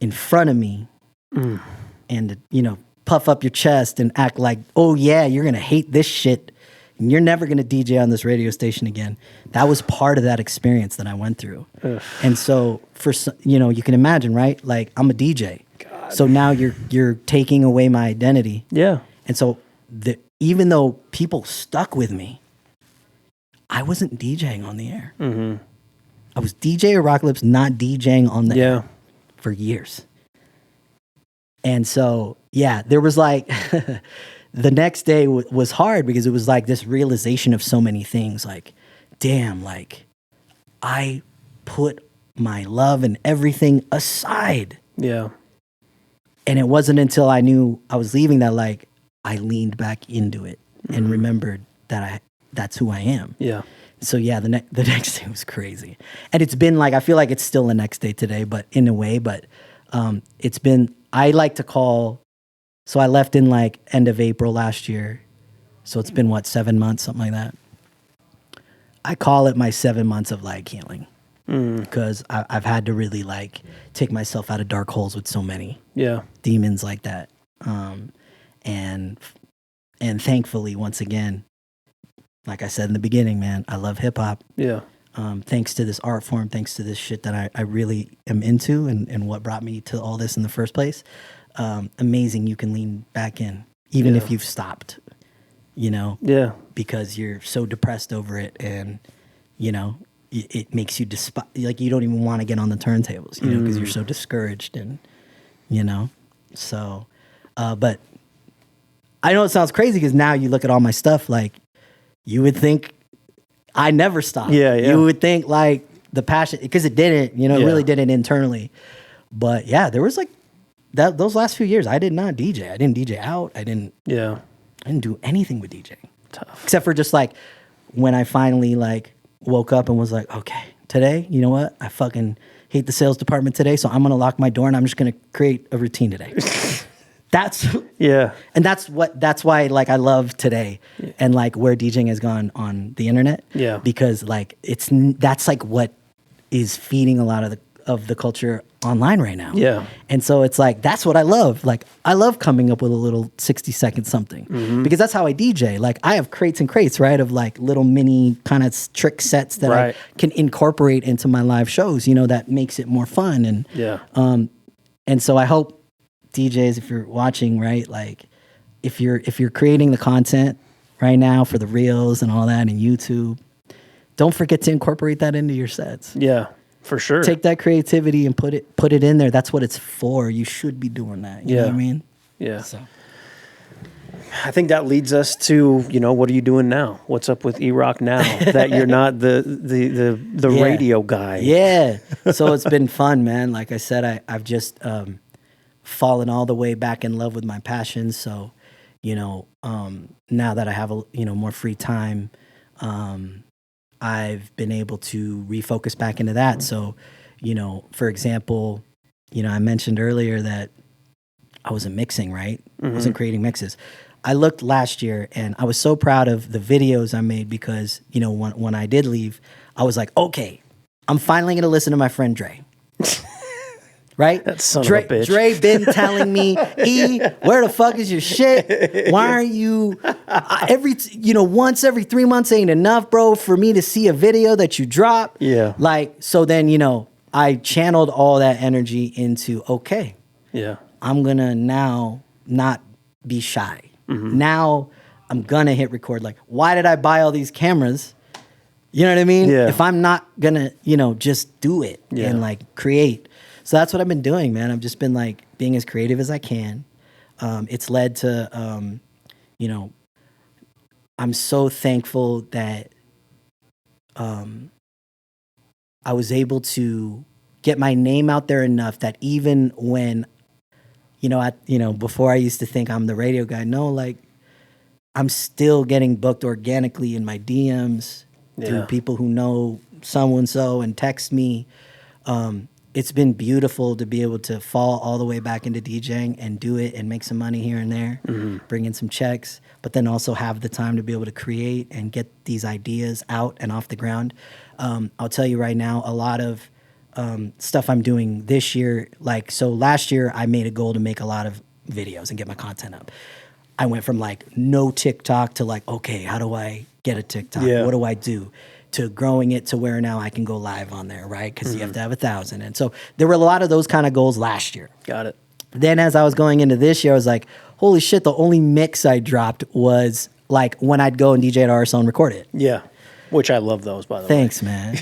in front of me and, puff up your chest and act like, oh yeah, you're going to hate this shit. And you're never going to DJ on this radio station again. That was part of that experience that I went through. Ugh. And so you can imagine, right? Like, I'm a DJ. God. So now you're taking away my identity. Yeah. And so even though people stuck with me, I wasn't DJing on the air. Mm-hmm. I was DJ Erockalypze, not DJing on the air for years. And so, there was like... The next day was hard because it was like this realization of so many things. Like, damn, like, I put my love and everything aside. Yeah. And it wasn't until I knew I was leaving that, like, I leaned back into it and remembered that that's who I am. Yeah. So the next day was crazy. And it's been like, I feel like it's still the next day today, but in a way, it's been, I like to call... So I left in like end of April last year. So it's been 7 months, something like that. I call it my 7 months of like healing because I've had to really like take myself out of dark holes with so many demons like that. And thankfully, once again, like I said in the beginning, man, I love hip hop. Yeah. Thanks to this art form, thanks to this shit that I really am into and what brought me to all this in the first place. Amazing you can lean back in even if you've stopped because you're so depressed over it and it makes you like you don't even want to get on the turntables because you're so discouraged and so but I know it sounds crazy because now you look at all my stuff, like you would think I never stopped. You would think like the passion, because it didn't, it really didn't internally, but there was like those last few years, I did not DJ. I didn't DJ out. I didn't do anything with DJing. Tough. Except for just like when I finally like woke up and was like, okay, today, you know what? I fucking hate the sales department today, so I'm gonna lock my door and I'm just gonna create a routine today. And that's why like I love today and like where DJing has gone on the internet. Yeah. Because like that's like what is feeding a lot of the culture online right now. Yeah. And so it's like, that's what I love. Like, I love coming up with a little 60-second something because that's how I DJ. Like, I have crates and crates, right, of like little mini kind of trick sets that I can incorporate into my live shows, that makes it more fun. And, and so I hope DJs, if you're watching, right, like if you're creating the content right now for the reels and all that and YouTube, don't forget to incorporate that into your sets. Yeah. For sure. Take that creativity and put it in there. That's what it's for. You should be doing that. You know what I mean? Yeah. So I think that leads us to, what are you doing now? What's up with E-Rock now that you're not the radio guy? Yeah. So it's been fun, man. Like I said, I've just fallen all the way back in love with my passions. So, now that I have more free time, I've been able to refocus back into that. So, for example, I mentioned earlier that I wasn't mixing, right? I wasn't creating mixes. I looked last year and I was so proud of the videos I made because, when I did leave, I was like, okay, I'm finally going to listen to my friend Dre. Right? That son of a bitch. Dre been telling me, where the fuck is your shit? Why aren't you once every 3 months ain't enough, bro, for me to see a video that you drop. Yeah. Like, so then, I channeled all that energy into, okay. Yeah. I'm gonna now not be shy. Now I'm gonna hit record. Like, why did I buy all these cameras? You know what I mean? Yeah. If I'm not gonna, just do it and like create. So that's what I've been doing, man. I've just been like being as creative as I can. It's led to, I'm so thankful that I was able to get my name out there enough that even when, before I used to think I'm the radio guy, no, like I'm still getting booked organically in my DMs through people who know so and text me. It's been beautiful to be able to fall all the way back into DJing and do it and make some money here and there, bring in some checks, but then also have the time to be able to create and get these ideas out and off the ground. I'll tell you right now, a lot of stuff I'm doing this year, so last year I made a goal to make a lot of videos and get my content up. I went from like no TikTok to like, okay, how do I get a TikTok? Yeah. What do I do? To growing it to where now I can go live on there, right? Because you have to have 1,000. And so there were a lot of those kind of goals last year. Got it. Then as I was going into this year, I was like, holy shit, the only mix I dropped was like when I'd go and DJ at RSL and record it. Yeah. Which I love those, by the way. Thanks, man.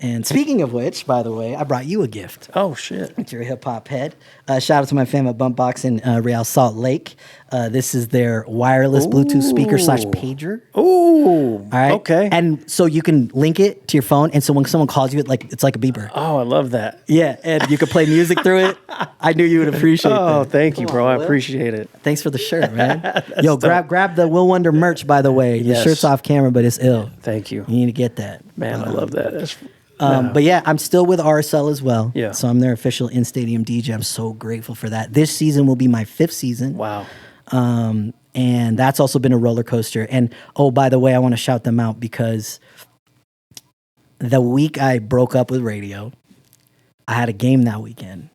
And speaking of which, by the way, I brought you a gift. Oh, shit. You're a hip hop head. Shout out to my fam at Bump Box in Real Salt Lake. This is their wireless Bluetooth speaker / pager. Ooh. All right. Okay. And so you can link it to your phone, and so when someone calls you, it's like a beeper. Oh, I love that. Yeah, and you can play music through it. I knew you would appreciate that. Oh, thank you, bro. I appreciate it. Thanks for the shirt, man. Yo, grab the Will Wonder merch, by the way. The shirt's off camera, but it's ill. Thank you. You need to get that. Man, I love that. But yeah, I'm still with RSL as well. Yeah. So I'm their official in-stadium DJ. I'm so grateful for that. This season will be my 5th season. Wow. And that's also been a roller coaster. And oh, by the way, I want to shout them out because the week I broke up with radio, I had a game that weekend.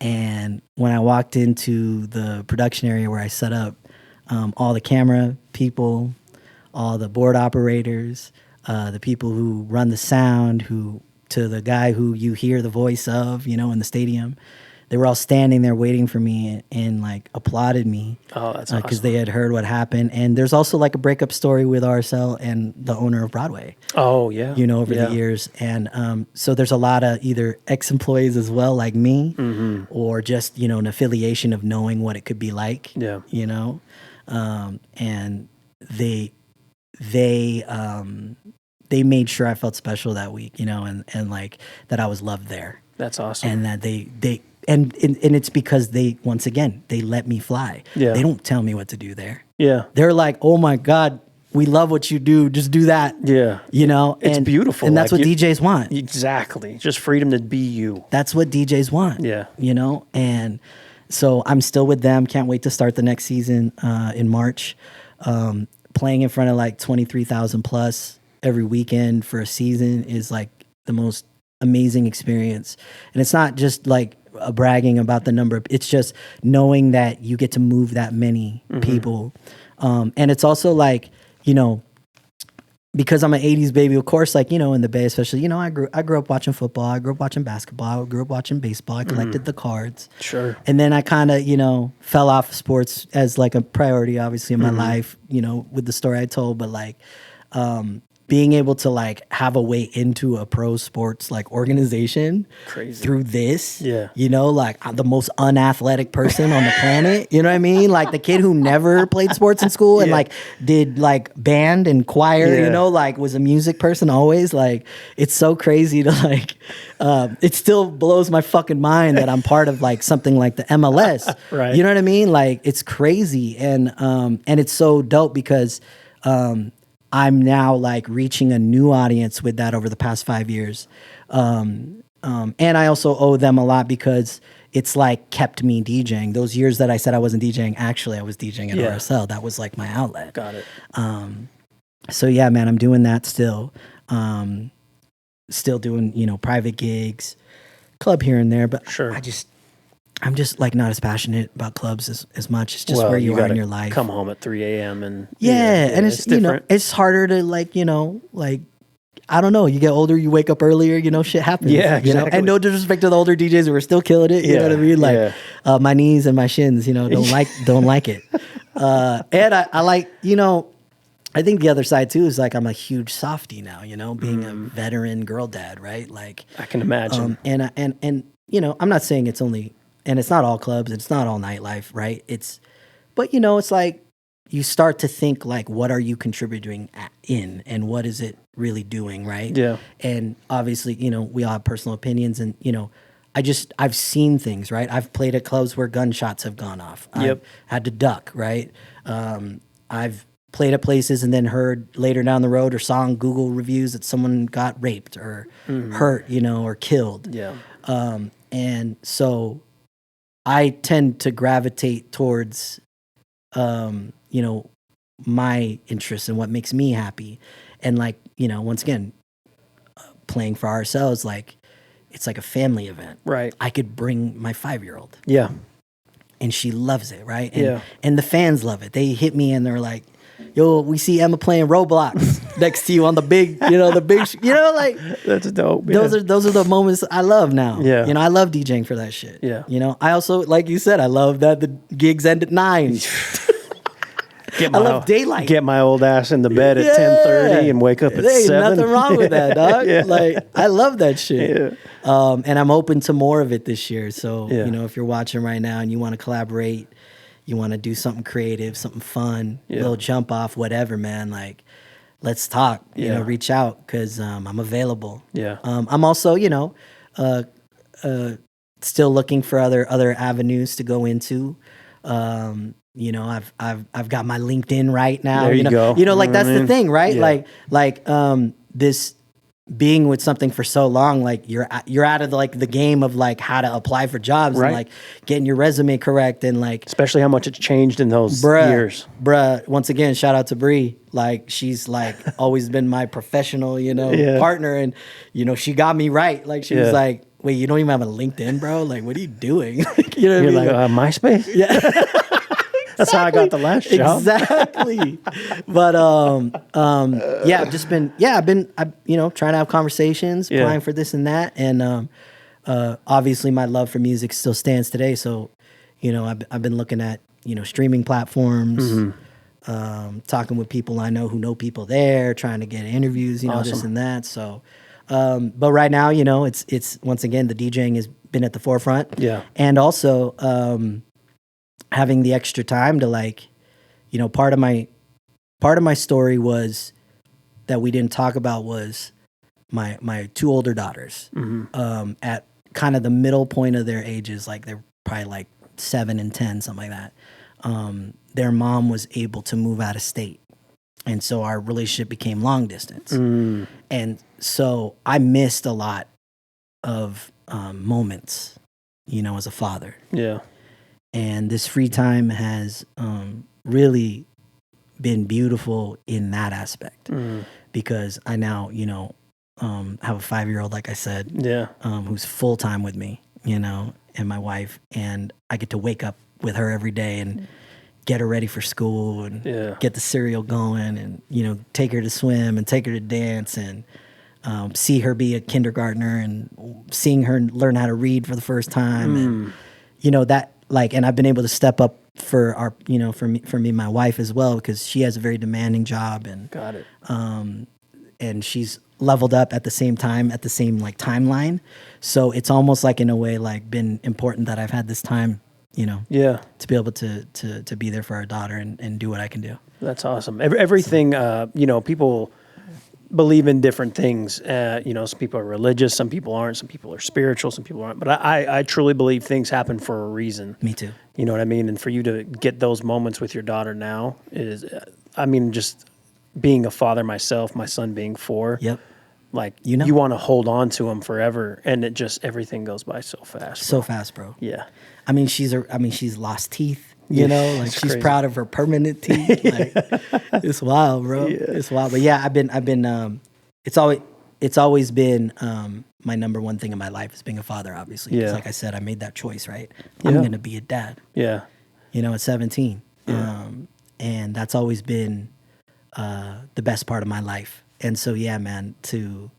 And when I walked into the production area where I set up, all the camera people, all the board operators, the people who run the sound, to the guy who you hear the voice of, in the stadium, they were all standing there waiting for me and like applauded me. Oh, that's awesome. Because they had heard what happened. And there's also like a breakup story with RSL and the owner of Broadway. Oh, yeah. Over the years. And so there's a lot of either ex-employees as well, like me, or just, an affiliation of knowing what it could be like. Yeah. And they made sure I felt special that week, and like that I was loved there. That's awesome. And that and it's because they let me fly. Yeah. They don't tell me what to do there. Yeah. They're like, oh my God, we love what you do. Just do that. Yeah. It's beautiful. And that's what DJs want. Exactly. Just freedom to be you. That's what DJs want. Yeah. And so I'm still with them. Can't wait to start the next season in March. Playing in front of like 23,000 plus every weekend for a season is like the most amazing experience. And it's not just like a bragging about the number. It's just knowing that you get to move that many people. And it's also like, because I'm an 80s baby, of course, like, in the Bay especially, I grew up watching football. I grew up watching basketball. I grew up watching baseball. I collected the cards. Sure. And then I kind of, fell off of sports as like a priority, obviously, in my life, with the story I told. But like, being able to like have a way into a pro sports like organization through this, like I'm the most unathletic person on the planet, you know what I mean? Like the kid who never played sports in school and like did like band and choir, like was a music person always. Like it's so crazy to like, it still blows my fucking mind that I'm part of like something like the MLS, Right. You know what I mean? Like it's crazy. And it's so dope because, I'm now like reaching a new audience with that over the past 5 years. And I also owe them a lot because it's like kept me DJing. Those years that I said I wasn't DJing, actually I was DJing at RSL. That was like my outlet. Got it. So yeah, man, I'm doing that still. Still doing, private gigs, club here and there, but Sure. I'm just like not as passionate about clubs as much. It's just where you are in your life. Come home at 3 a.m. and and it's different. it's harder to like like I don't know. You get older, you wake up earlier. Shit happens. Yeah, You know? exactly. And no disrespect to the older DJs who are still killing it. You know what I mean? Like my knees and my shins. Don't like it. And I like I think the other side too is like I'm a huge softie now, you know, being a veteran girl dad, right? Like I can imagine. And you know, I'm not saying it's only, and it's not all clubs, it's not all nightlife, right? But you know, it's like you start to think like, what are you contributing in, and what is it really doing, right? Yeah. And obviously, you know, we all have personal opinions, and you know, I've seen things, right? I've played at clubs where gunshots have gone off. Yep. I've had to duck, right? I've played at places and then heard later down the road or saw on Google reviews that someone got raped or hurt, you know, or killed. Yeah. And so I tend to gravitate towards, you know, my interests and what makes me happy. And like, you know, once again, playing for ourselves, like it's like a family event. Right. I could bring my 5-year-old. Yeah. And she loves it, right? Yeah. And the fans love it. They hit me and they're like, yo, we see Emma playing Roblox next to you on the big, you know, you know, like That's dope. those are the moments I love now. Yeah. You know, I love DJing for that shit. Yeah. You know, I also, like you said, I love that the gigs end at 9. I love daylight. Get my old ass in the bed at 10:30 and wake up at there ain't 7. nothing wrong with that, dog. Yeah. Like, I love that shit. Yeah. And I'm open to more of it this year. So, Yeah. you know, if you're watching right now and you want to collaborate, you want to do something creative, something fun, little jump off, whatever, man, like, let's talk, you know, reach out, because I'm available. Yeah. I'm also, you know, still looking for other avenues to go into. You know, I've got my LinkedIn right now. There you go. You know, like, that's I mean? the thing, right? Yeah. Like this being with something for so long, like you're out of like the game of like how to apply for jobs Right. and like getting your resume correct and like, Especially how much it's changed in those years. Bruh, once again, shout out to Bree. Like, she's like always been my professional, you know, partner. And, you know, she got me right. Like, she was like, wait, you don't even have a LinkedIn, bro? Like, what are you doing? You know what You're I mean? like, MySpace? Yeah. That's how I got the last job. Exactly. But yeah, I've been you know, trying to have conversations, applying for this and that, and obviously my love for music still stands today. So, you know, I've been looking at, you know, streaming platforms, talking with people I know who know people there, trying to get interviews, you know, this and that. So, but right now, you know, it's once again, the DJing has been at the forefront. Yeah. And also, having the extra time to, like, you know, part of my story was that we didn't talk about was my 2 older daughters, at kind of the middle point of their ages, like they're probably like 7 and 10, something like that. Their mom was able to move out of state. And so our relationship became long distance. And so I missed a lot of moments, you know, as a father. Yeah. And this free time has really been beautiful in that aspect, because I now, you know, have a 5-year-old, like I said, who's full time with me, you know, and my wife, and I get to wake up with her every day and get her ready for school and get the cereal going and, you know, take her to swim and take her to dance and see her be a kindergartner and seeing her learn how to read for the first time. And, you know, that, like, and I've been able to step up for our, you know, for me and my wife as well, because she has a very demanding job, and Got it. And she's leveled up at the same time, at the same like timeline. So it's almost like, in a way, like, been important that I've had this time, you know, to be able to be there for our daughter and do what I can do. That's awesome. Everything, you know, people believe in different things. You know, some people are religious, some people aren't, some people are spiritual, some people aren't. But I truly believe things happen for a reason. Me too. You know what I mean? And for you to get those moments with your daughter now is, I mean, just being a father myself, my son being 4. Yep. Like, You know. you want to hold on to him forever, and it just, everything goes by so fast. So fast, bro. Yeah. I mean, she's lost teeth. You know, like, she's crazy. Proud of her permanent teeth. Like, it's wild, bro. Yeah. It's wild. But yeah, I've been. It's always been my number one thing in my life is being a father. Obviously, 'cause like I said, I made that choice. Right, I'm gonna be a dad. Yeah. You know, at 17, Yeah. and that's always been the best part of my life. And so, yeah, man, to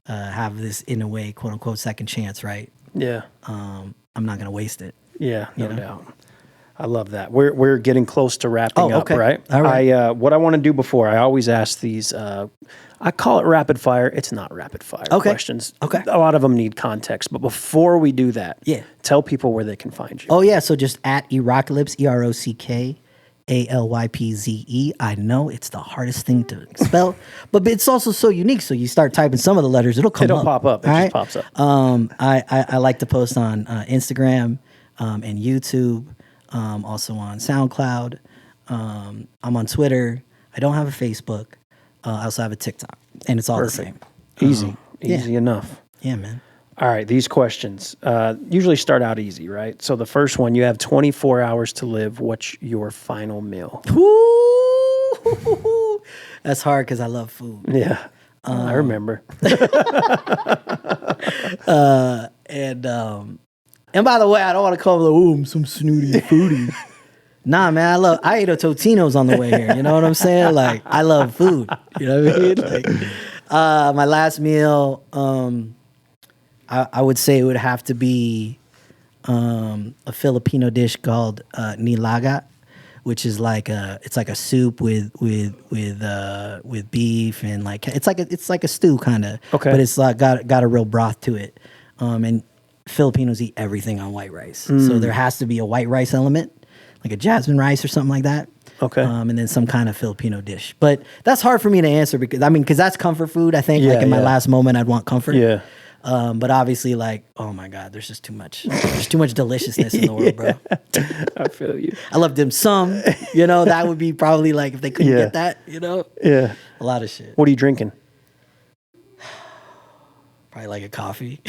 have this, in a way, quote unquote, second chance, right? Yeah. I'm not gonna waste it. Yeah, no know? doubt. I love that. We're getting close to wrapping up, okay. right? All right. What I want to do before, I always ask these. I call it rapid fire. It's not rapid fire questions. Okay. A lot of them need context, but before we do that, tell people where they can find you. Oh yeah, so just at Erockalypze, EROCKALYPZE. I know it's the hardest thing to spell, but it's also so unique. So you start typing some of the letters, it'll come up. It'll pop up. It just pops up. I like to post on Instagram and YouTube, also on SoundCloud. I'm on Twitter. I don't have a Facebook. I also have a TikTok, and it's all the same. Easy enough. Yeah, man. All right, these questions usually start out easy, right? So the first one, you have 24 hours to live. What's your final meal? Ooh, that's hard because I love food. Yeah, I remember. And by the way, I don't want to call them, I'm some snooty foodie. Nah, man, I ate a Totino's on the way here. You know what I'm saying? Like, I love food. You know what I mean? Like, my last meal, I would say it would have to be a Filipino dish called nilaga, which is like a soup with beef and like it's like a stew kind of. Okay. But it's like got a real broth to it. And Filipinos eat everything on white rice, so there has to be a white rice element, like a jasmine rice or something like that. Okay. And then some kind of Filipino dish. But that's hard for me to answer because that's comfort food. I think like in my last moment, I'd want comfort. Yeah. But obviously, like, oh my God, there's just too much. There's too much deliciousness in the world, bro. I feel you. I love dim sum. You know, that would be probably like if they couldn't get that. You know. Yeah. A lot of shit. What are you drinking? Probably like a coffee.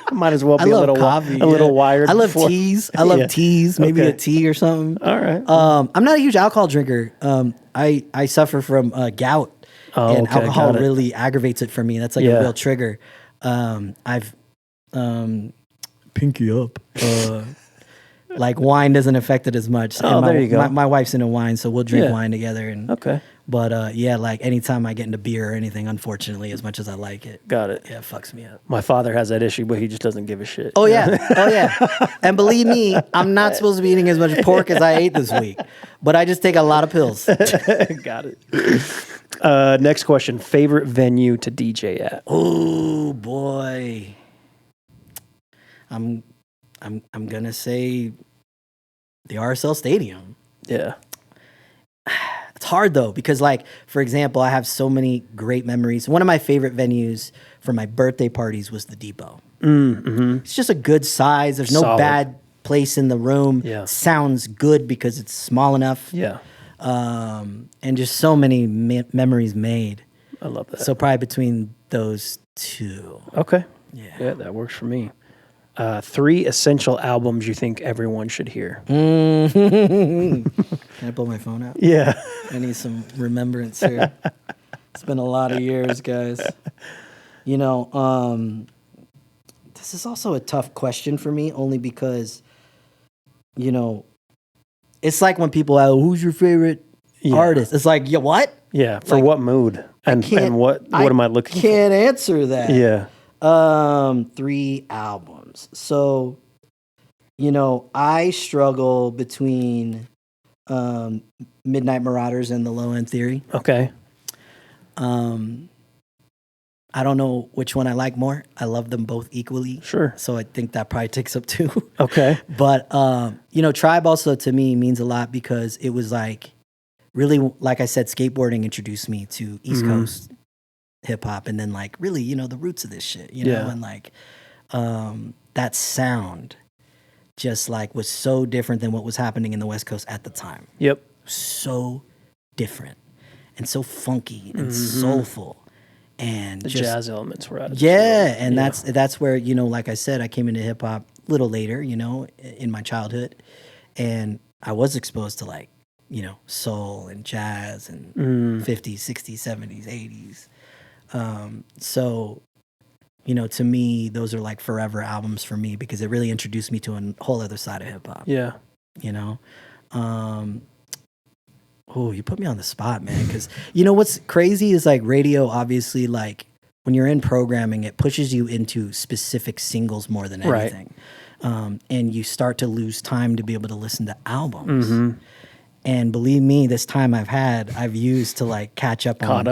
Might as well be a little wired. I love before. teas. I love teas. Maybe a tea or something. All right. I'm not a huge alcohol drinker. I suffer from gout, and alcohol really aggravates it for me. That's like a real trigger. I've pinky up. Like wine doesn't affect it as much. Oh, there you go. My wife's into wine, so we'll drink wine together. And okay. But like anytime I get into beer or anything, unfortunately, as much as I like it, got it. Yeah, it fucks me up. My father has that issue, but he just doesn't give a shit. Oh yeah. And believe me, I'm not supposed to be eating as much pork as I ate this week, but I just take a lot of pills. Got it. Next question: favorite venue to DJ at? Oh boy, I'm gonna say the RSL Stadium. Yeah. It's hard though, because like, for example, I have so many great memories. One of my favorite venues for my birthday parties was the Depot. Mm-hmm. It's just a good size. There's no bad place in the room. Yeah. Sounds good because it's small enough. Yeah. And just so many memories made. I love that. So probably between those two. Okay. Yeah, that works for me. 3 essential albums you think everyone should hear? Can I pull my phone out? Yeah. I need some remembrance here. It's been a lot of years, guys. You know, this is also a tough question for me, only because, you know, it's like when people ask, who's your favorite artist? It's like, yeah, what? Yeah, for like, what mood? And what am I looking for? I can't answer that. Yeah. 3 albums. So, you know, I struggle between Midnight Marauders and The Low End Theory. Okay. I don't know which one I like more. I love them both equally. Sure. So I think that probably takes up 2. Okay. But, you know, Tribe also to me means a lot because it was like, really, like I said, skateboarding introduced me to East Coast hip hop, and then like really, you know, the roots of this shit, you know, and like that sound just like was so different than what was happening in the West Coast at the time. Yep. So different and so funky and soulful, and the just, jazz elements were out of and that's where, you know, like I said, I came into hip hop a little later, you know, in my childhood, and I was exposed to like, you know, soul and jazz and 50s, 60s, 70s, 80s. So, you know, to me, those are like forever albums for me because it really introduced me to a whole other side of hip hop. Yeah. You know? Oh, you put me on the spot, man. Because, you know, what's crazy is like radio, obviously, like when you're in programming, it pushes you into specific singles more than anything. and you start to lose time to be able to listen to albums. And believe me, this time I've used to like catch up on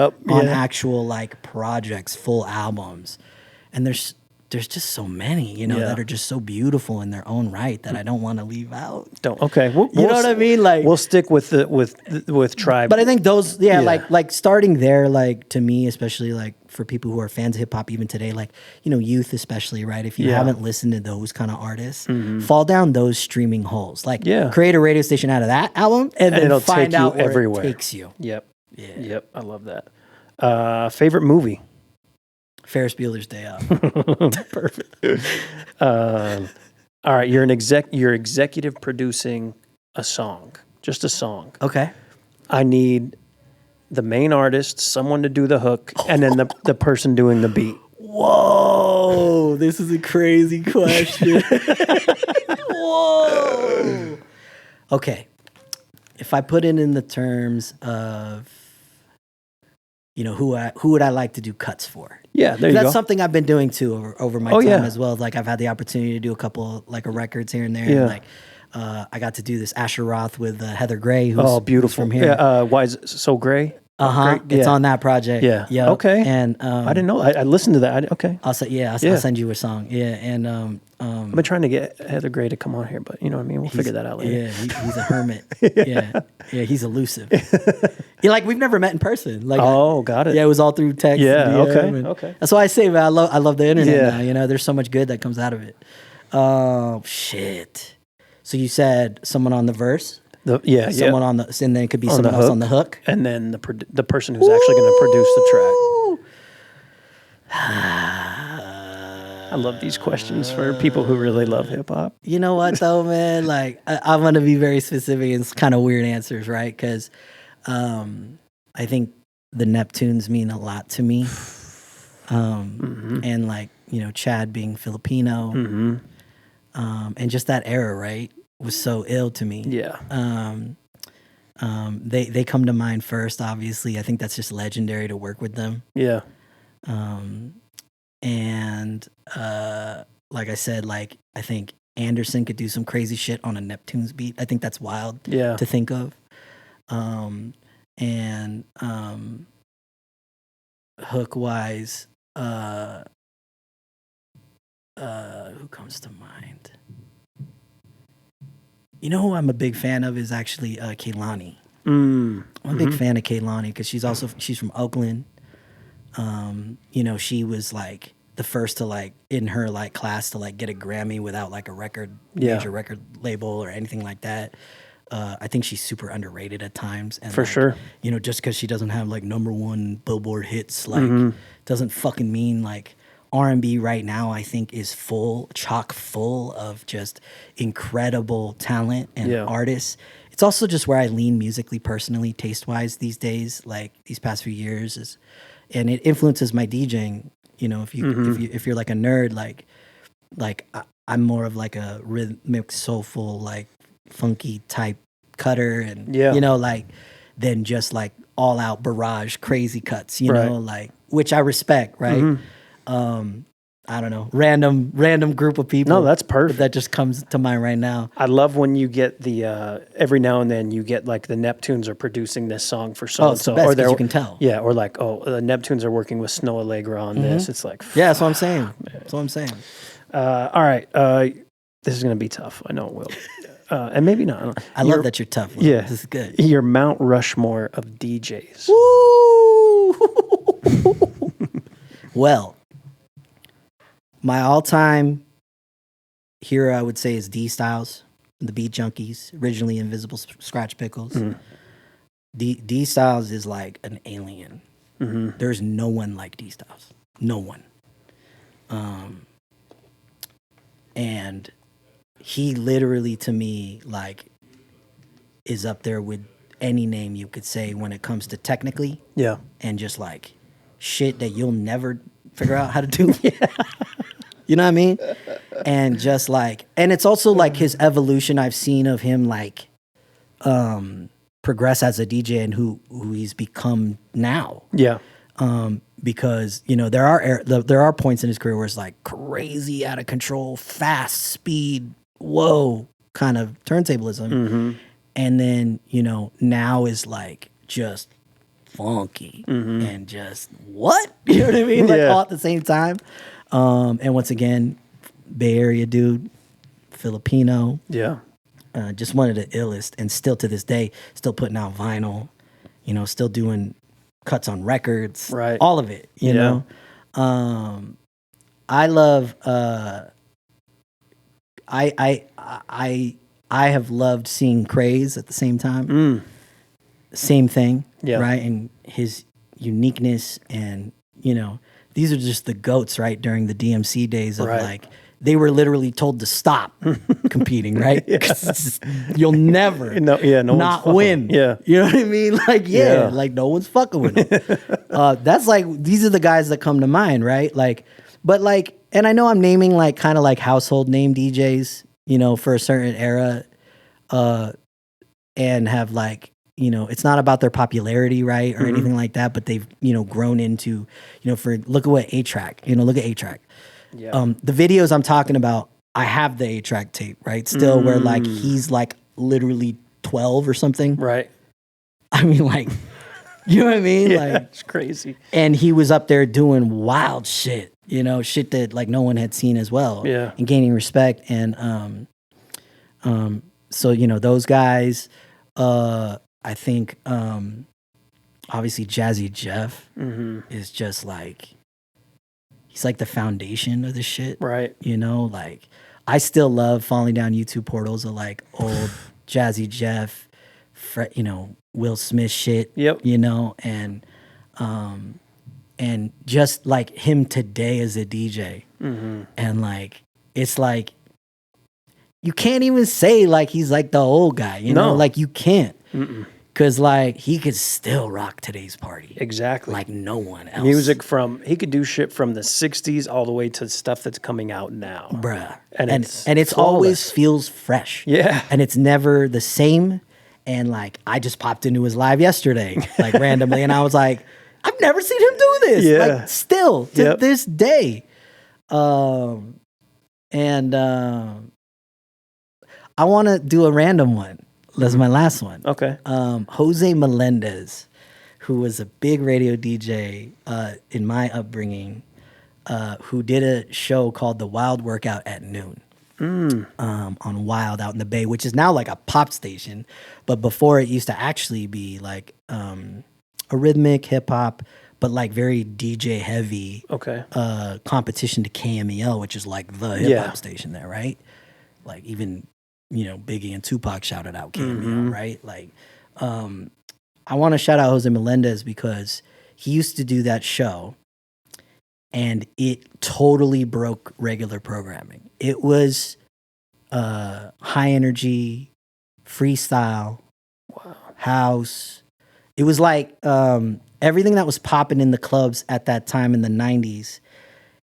actual like projects, full albums. And there's just so many, you know, that are just so beautiful in their own right that I don't want to leave out. Okay. You know what I mean? Like, we'll stick with Tribe. But I think those, like starting there, like to me, especially like for people who are fans of hip hop even today, like, you know, youth especially, right? If you haven't listened to those kind of artists, fall down those streaming holes. Like, create a radio station out of that album, and then it'll find take you out where everywhere. it takes you. Yep. I love that. Favorite movie? Ferris Bueller's Day Off. Perfect. All right, you're executive producing a song, just a song. Okay. I need the main artist, someone to do the hook, and then the person doing the beat. Whoa, this is a crazy question. Whoa. Okay. If I put it in the terms of, you know, who would I like to do cuts for? Yeah, there you go. That's something I've been doing too over my time as well. Like I've had the opportunity to do a couple like records here and there. Yeah. And, like I got to do this Asher Roth with Heather Gray, who's beautiful from here. Yeah, why is it so gray? It's on that project. Yeah. Yeah. Okay. And I didn't know. I listened to that. Okay. I'll send you a song. Yeah. And I've been trying to get Heather Gray to come on here, but you know what I mean. We'll figure that out later. Yeah, he's a hermit. Yeah, he's elusive. Like we've never met in person. Like, got it. Yeah, it was all through text. Yeah. Okay. That's why I say, man, I love the internet now. You know, there's so much good that comes out of it. Oh shit! So you said someone on the verse. Someone on the, and then it could be someone else on the hook, and then the person who's actually going to produce the track. I love these questions for people who really love hip hop. You know what though, man? Like I'm going to be very specific. And it's kind of weird answers, right? Because I think the Neptunes mean a lot to me, and like you know Chad being Filipino, and just that era, right? Was so ill to me. Yeah. They come to mind first, obviously. I think that's just legendary to work with them. Yeah. And like I said, like I think Anderson could do some crazy shit on a Neptunes beat. I think that's wild to think of. And hook wise, who comes to mind? You know who I'm a big fan of is actually Kehlani. I'm a big fan of Kehlani because she's from Oakland. You know, she was like the first to like in her like class to like get a Grammy without like a major record label or anything like that. I think she's super underrated at times. And for sure. You know, just because she doesn't have like #1 Billboard hits, like doesn't fucking mean like R&B right now, I think, is chock full of just incredible talent and artists. It's also just where I lean musically, personally, taste-wise these days, like these past few years, and it influences my DJing. You know, if you're like a nerd, like I'm more of like a rhythmic, soulful, like funky type cutter, and you know, like than just like all out barrage crazy cuts. You know, like which I respect, right? I don't know, random group of people. No, that's perfect. That just comes to mind right now. I love when you get the every now and then you get like the Neptunes are producing this song for so and so, or you can tell. Yeah, or like the Neptunes are working with Snow Allegra on this. It's like that's what I'm saying. That's what I'm saying. All right, this is gonna be tough. I know it will, and maybe not. I love that you're tough. Yeah, this is good. Your Mount Rushmore of DJs. Woo! Well, my all-time hero, I would say, is D Styles, the Beat Junkies, originally Invisible Scratch Pickles. D Styles is like an alien. There's no one like D Styles. No one. And he literally, to me, like, is up there with any name you could say when it comes to technically. Yeah. And just like shit that you'll never figure out how to do. You know what I mean? And just like, and it's also like his evolution I've seen of him like progress as a DJ and who he's become now. Yeah. because there are points in his career where it's like crazy out of control, fast speed, whoa kind of turntablism, and then now is like just funky and just what you know what I mean, like all at the same time. And once again, Bay Area dude, Filipino, just one of the illest, and still to this day, still putting out vinyl, still doing cuts on records, right? All of it, you know. I love. I have loved seeing Craze at the same time. Same thing, right? And his uniqueness, and these are just the goats, right? During the DMC days of like. They were literally told to stop competing, right? You'll never not win. Yeah. You know what I mean? Like, like no one's fucking with them. That's like, these are the guys that come to mind, right? Like, but like, and I know I'm naming like kind of like household name DJs, for a certain era, and have like, it's not about their popularity, right? Or anything like that, but they've, grown into, look at what A-Track, look at A-Track. Yeah. The videos I'm talking about, I have the 8-track tape, right? Still where like he's like literally 12 or something. Right. I mean, like, you know what I mean? Yeah, like it's crazy. And he was up there doing wild shit, shit that like no one had seen as well. Yeah. And gaining respect. And so, those guys, I think obviously Jazzy Jeff is just like, he's like the foundation of the shit. Right. Like I still love falling down YouTube portals of like old Jazzy Jeff, Will Smith shit. Yep. And just like him today as a DJ. And like, it's like, you can't even say like he's like the old guy, like you can't. Because, like, he could still rock today's party. Exactly. Like no one else. Music he could do shit from the 60s all the way to stuff that's coming out now. Bruh. And it's always feels fresh. Yeah. And it's never the same. And, like, I just popped into his live yesterday, like, randomly. And I was like, I've never seen him do this. Yeah. Like, still, to this day. I want to do a random one. That's my last one. Okay. Jose Melendez, who was a big radio DJ in my upbringing, who did a show called The Wild Workout at noon on Wild out in the Bay, which is now like a pop station. But before it used to actually be like a rhythmic hip hop, but like very DJ heavy competition to KMEL, which is like the hip hop station there, right? Like even... Biggie and Tupac shouted out KMEL, right? Like, I want to shout out Jose Melendez because he used to do that show and it totally broke regular programming. It was high energy, freestyle, house. It was like everything that was popping in the clubs at that time in the 90s.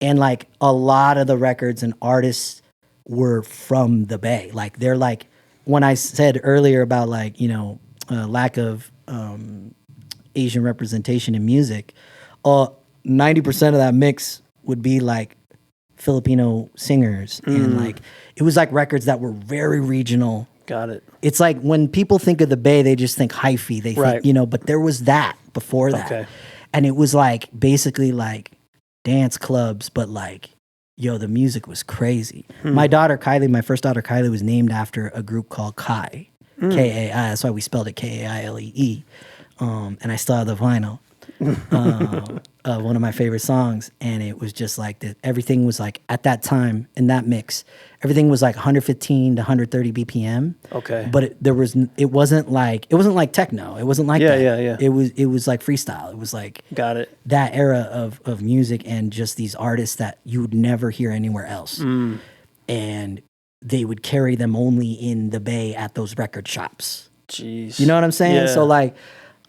And like a lot of the records and artists were from the Bay. Like they're like, when I said earlier about like, lack of Asian representation in music, 90% of that mix would be like Filipino singers. And like, it was like records that were very regional. Got it. It's like when people think of the Bay, they just think hyphy. They think, but there was that before that. Okay. And it was like basically like dance clubs, but like, the music was crazy. My first daughter Kylie was named after a group called Kai. K-A-I. That's why we spelled it K-A-I-L-E-E. And I still have the vinyl of one of my favorite songs. And it was just like everything was like, at that time, in that mix, everything was like 115 to 130 BPM. Okay. But it wasn't like techno. It wasn't like that. Yeah. It was like freestyle. It was like got it. That era of music and just these artists that you would never hear anywhere else. And they would carry them only in the Bay at those record shops. Jeez. You know what I'm saying? Yeah. So like,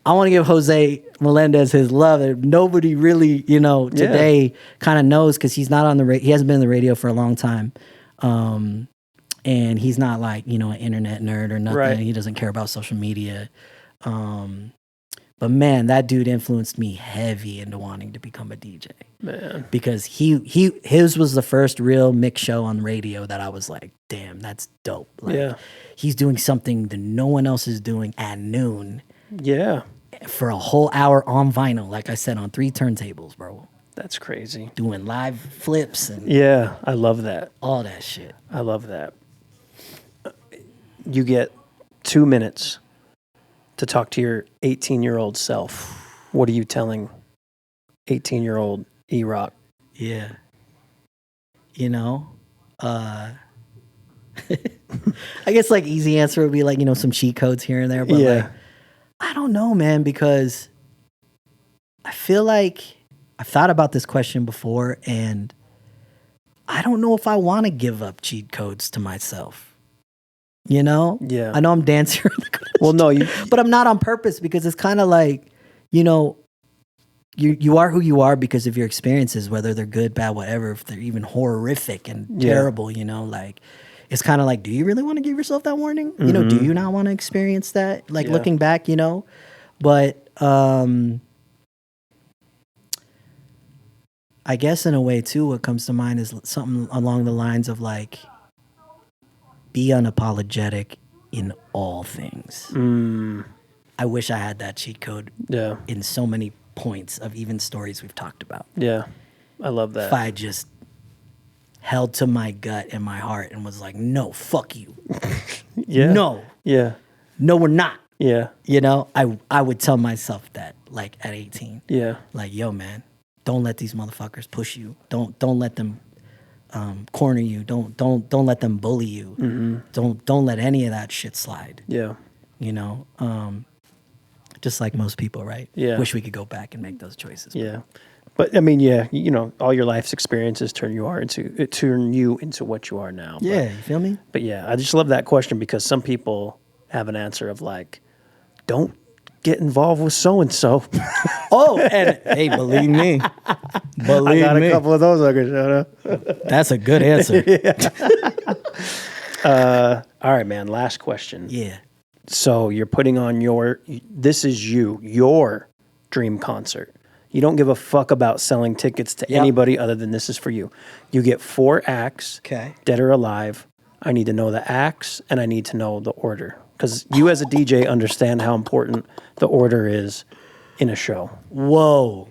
I want to give Jose Melendez his love that nobody really, today kind of knows because he's not on the he hasn't been in the radio for a long time. And he's not like, an internet nerd or nothing. Right. He doesn't care about social media. But man, that dude influenced me heavy into wanting to become a DJ. Man. Because his was the first real mix show on radio that I was like, damn, that's dope. Like, Yeah. he's doing something that no one else is doing at noon Yeah. for a whole hour on vinyl, like I said, on 3 turntables, bro. That's crazy. Doing live flips and Yeah, I love that. all that shit. I love that. You get 2 minutes to talk to your 18-year-old self. What are you telling 18-year-old E-Rock? Yeah. You know, I guess like easy answer would be like, you know, some cheat codes here and there. But Yeah. like, I don't know, man, because I feel like I've thought about this question before and I don't know if I want to give up cheat codes to myself. You know? Yeah. I know I'm dancing. Well, no, but I'm not on purpose because it's kind of like, you know, you are who you are because of your experiences, whether they're good, bad, whatever, if they're even horrific and terrible, you know, like it's kind of like, do you really want to give yourself that warning? You know, do you not want to experience that? Like looking back, you know, but I guess in a way too, what comes to mind is something along the lines of like, be unapologetic in all things. I wish I had that cheat code in so many points of even stories we've talked about. Yeah. I love that. If I just held to my gut and my heart and was like, no, fuck you. Yeah. No. Yeah. No, we're not. Yeah. You know, I would tell myself that like at 18. Yeah. Like, yo, man, don't let these motherfuckers push you. Don't let them corner you. Don't let them bully you. Don't let any of that shit slide. Yeah. You know, just like most people, right? Yeah. Wish we could go back and make those choices. Yeah. But I mean, yeah, you know, all your life's experiences turn you into what you are now. Yeah, you feel me? But yeah, I just love that question because some people have an answer of like, don't get involved with so and so. Oh, and hey, believe me. I got a couple of those I could shout out. That's a good answer. All right, man. Last question. Yeah. So you're putting on this is your dream concert. You don't give a fuck about selling tickets to anybody other than this is for you. You get 4 acts, Okay. dead or alive. I need to know the acts and I need to know the order. Because you as a DJ understand how important the order is in a show. Whoa.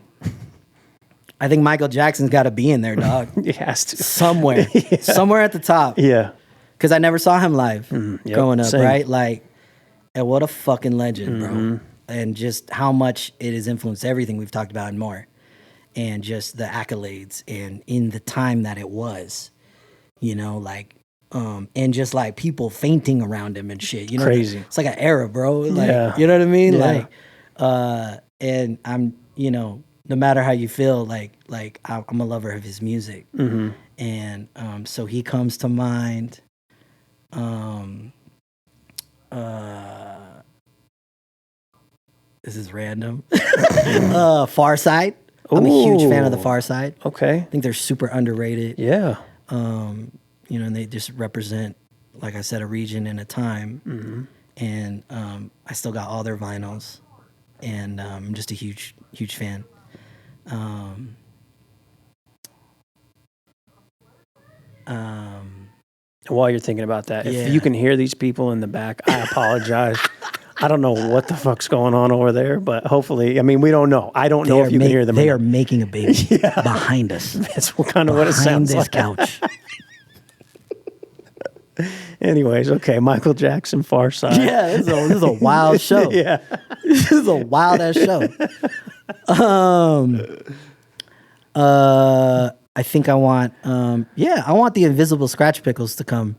I think Michael Jackson's got to be in there, dog. He has to. Somewhere. Somewhere at the top. Yeah. Because I never saw him live growing up, same. right? Like, and what a fucking legend, bro. And just how much it has influenced everything we've talked about and more. And just the accolades and in the time that it was, you know, like, and just like people fainting around him and shit. You know, Crazy. It's like an era, bro. Like, you know what I mean? Yeah. Like, and I'm, you know, no matter how you feel, like I'm a lover of his music. And so he comes to mind. This is random. Far Side. I'm a huge fan of the Far Side. Okay. I think they're super underrated. Yeah. You know, and they just represent, like I said, a region and a time. And I still got all their vinyls, and I'm just a huge fan. While you're thinking about that, Yeah. if you can hear these people in the back, I apologize. I don't know what the fuck's going on over there, but hopefully, I mean, we don't know. I don't know if you can hear them. They are making a baby behind us. That's kind of what it sounds this like. couch. Anyways, okay, Michael Jackson, Far Side. Yeah, this is a wild show. Yeah. This is a wild ass show. I think I want the Invisible Scratch Pickles to come.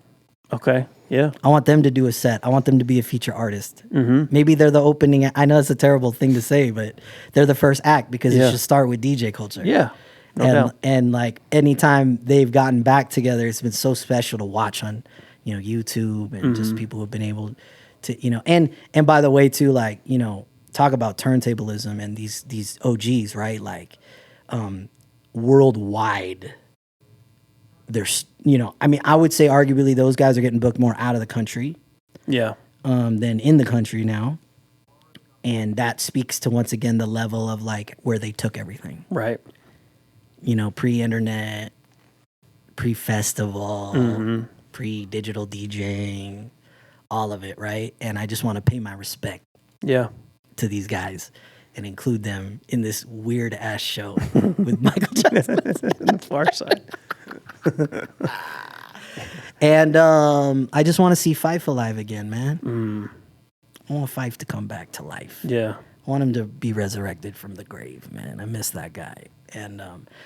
Okay. Yeah. I want them to do a set. I want them to be a feature artist. Maybe they're the opening. I know it's a terrible thing to say, but they're the first act because it should start with DJ culture. Yeah. No doubt. And like anytime they've gotten back together, it's been so special to watch on, you know, YouTube and just people who have been able to, you know, and by the way too, like, you know, talk about turntablism and these OGs, right? Like, worldwide, there's, you know, I mean, I would say arguably those guys are getting booked more out of the country Yeah. than in the country now. And that speaks to, once again, the level of like where they took everything. Right. You know, pre-internet, pre-festival, pre-digital DJing, all of it, right? And I just want to pay my respect Yeah. to these guys and include them in this weird ass show with Michael Jackson. The Far Side. And I just want to see Fife alive again, man. I want Fife to come back to life. Yeah. I want him to be resurrected from the grave, man. I miss that guy. And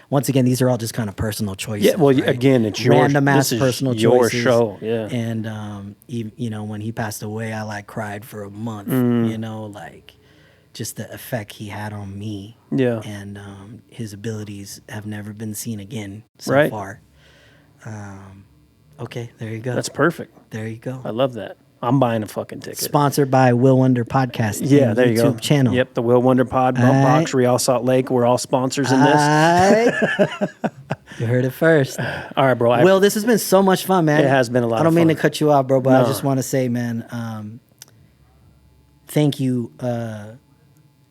once again, these are all just kind of personal choices. Yeah, well, right? again, it's your random ass this is personal your choices. show. Yeah. And you know, when he passed away, I like cried for a month. You know, like just the effect he had on me. Yeah. And his abilities have never been seen again so Right. far. Okay, there you go. That's perfect. There you go. I love that. I'm buying a fucking ticket. Sponsored by Will Wonder Podcast. Yeah, and there you go. YouTube channel. Yep, the Will Wonder Pod, Bump All Box, right. Real Salt Lake. We're all sponsors in this. You heard it first. All right, bro. Will, this has been so much fun, man. It has been a lot I don't of mean fun. to cut you off, bro, but No. I just want to say, man, thank you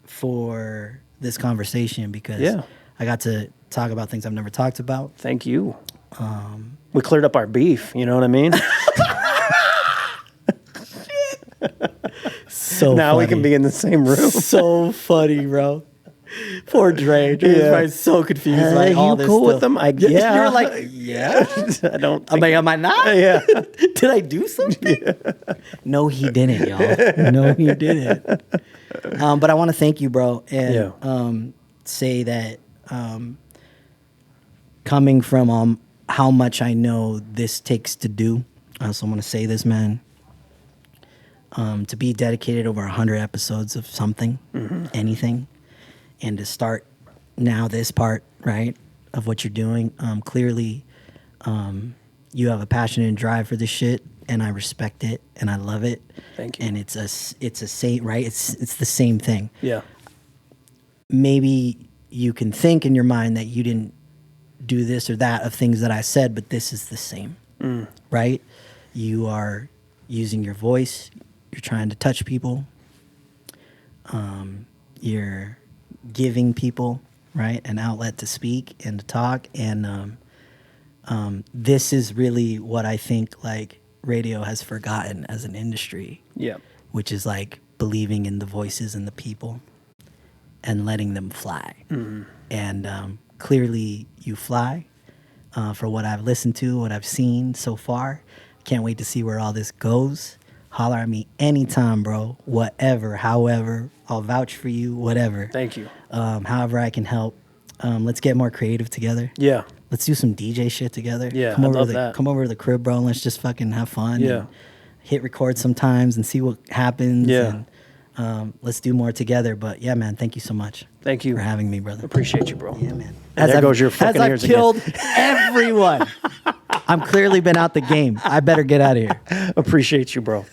for this conversation because Yeah. I got to talk about things I've never talked about. Thank you. We cleared up our beef. You know what I mean? So Now we funny. can be in the same room. So funny, bro. Poor Dre. Dre's Yeah. probably so confused. Like, all you this cool with stuff. them? Yeah. You're like, yeah. I don't. I'm like, am I not? Yeah. Did I do something? No, he didn't, y'all. No, he didn't. But I want to thank you, bro, and say that coming from how much I know this takes to do, I also want to say this, man. To be dedicated over 100 episodes of something, anything, and to start now this part, right, of what you're doing, clearly you have a passion and drive for this shit, and I respect it, and I love it. Thank you. And it's a same, right? It's the same thing. Yeah. Maybe you can think in your mind that you didn't do this or that of things that I said, but this is the same, right? You are using your voice. You're trying to touch people. You're giving people, right, an outlet to speak and to talk. And this is really what I think like radio has forgotten as an industry. Yeah. Which is like believing in the voices and the people and letting them fly. And clearly you fly for what I've listened to, what I've seen so far. Can't wait to see where all this goes. Holler at me anytime, bro. Whatever, however, I'll vouch for you, whatever. Thank you. However I can help. Let's get more creative together. Yeah. Let's do some DJ shit together. Yeah, come I'd over love to that. Come over to the crib, bro, and let's just fucking have fun. Yeah. And hit record sometimes and see what happens. Yeah. And let's do more together. But yeah, man, thank you so much. Thank you For having me, brother. Appreciate you, bro. Yeah, man. And there goes your fucking I've ears again. killed everyone. I'm clearly been out the game. I better get out of here. Appreciate you, bro.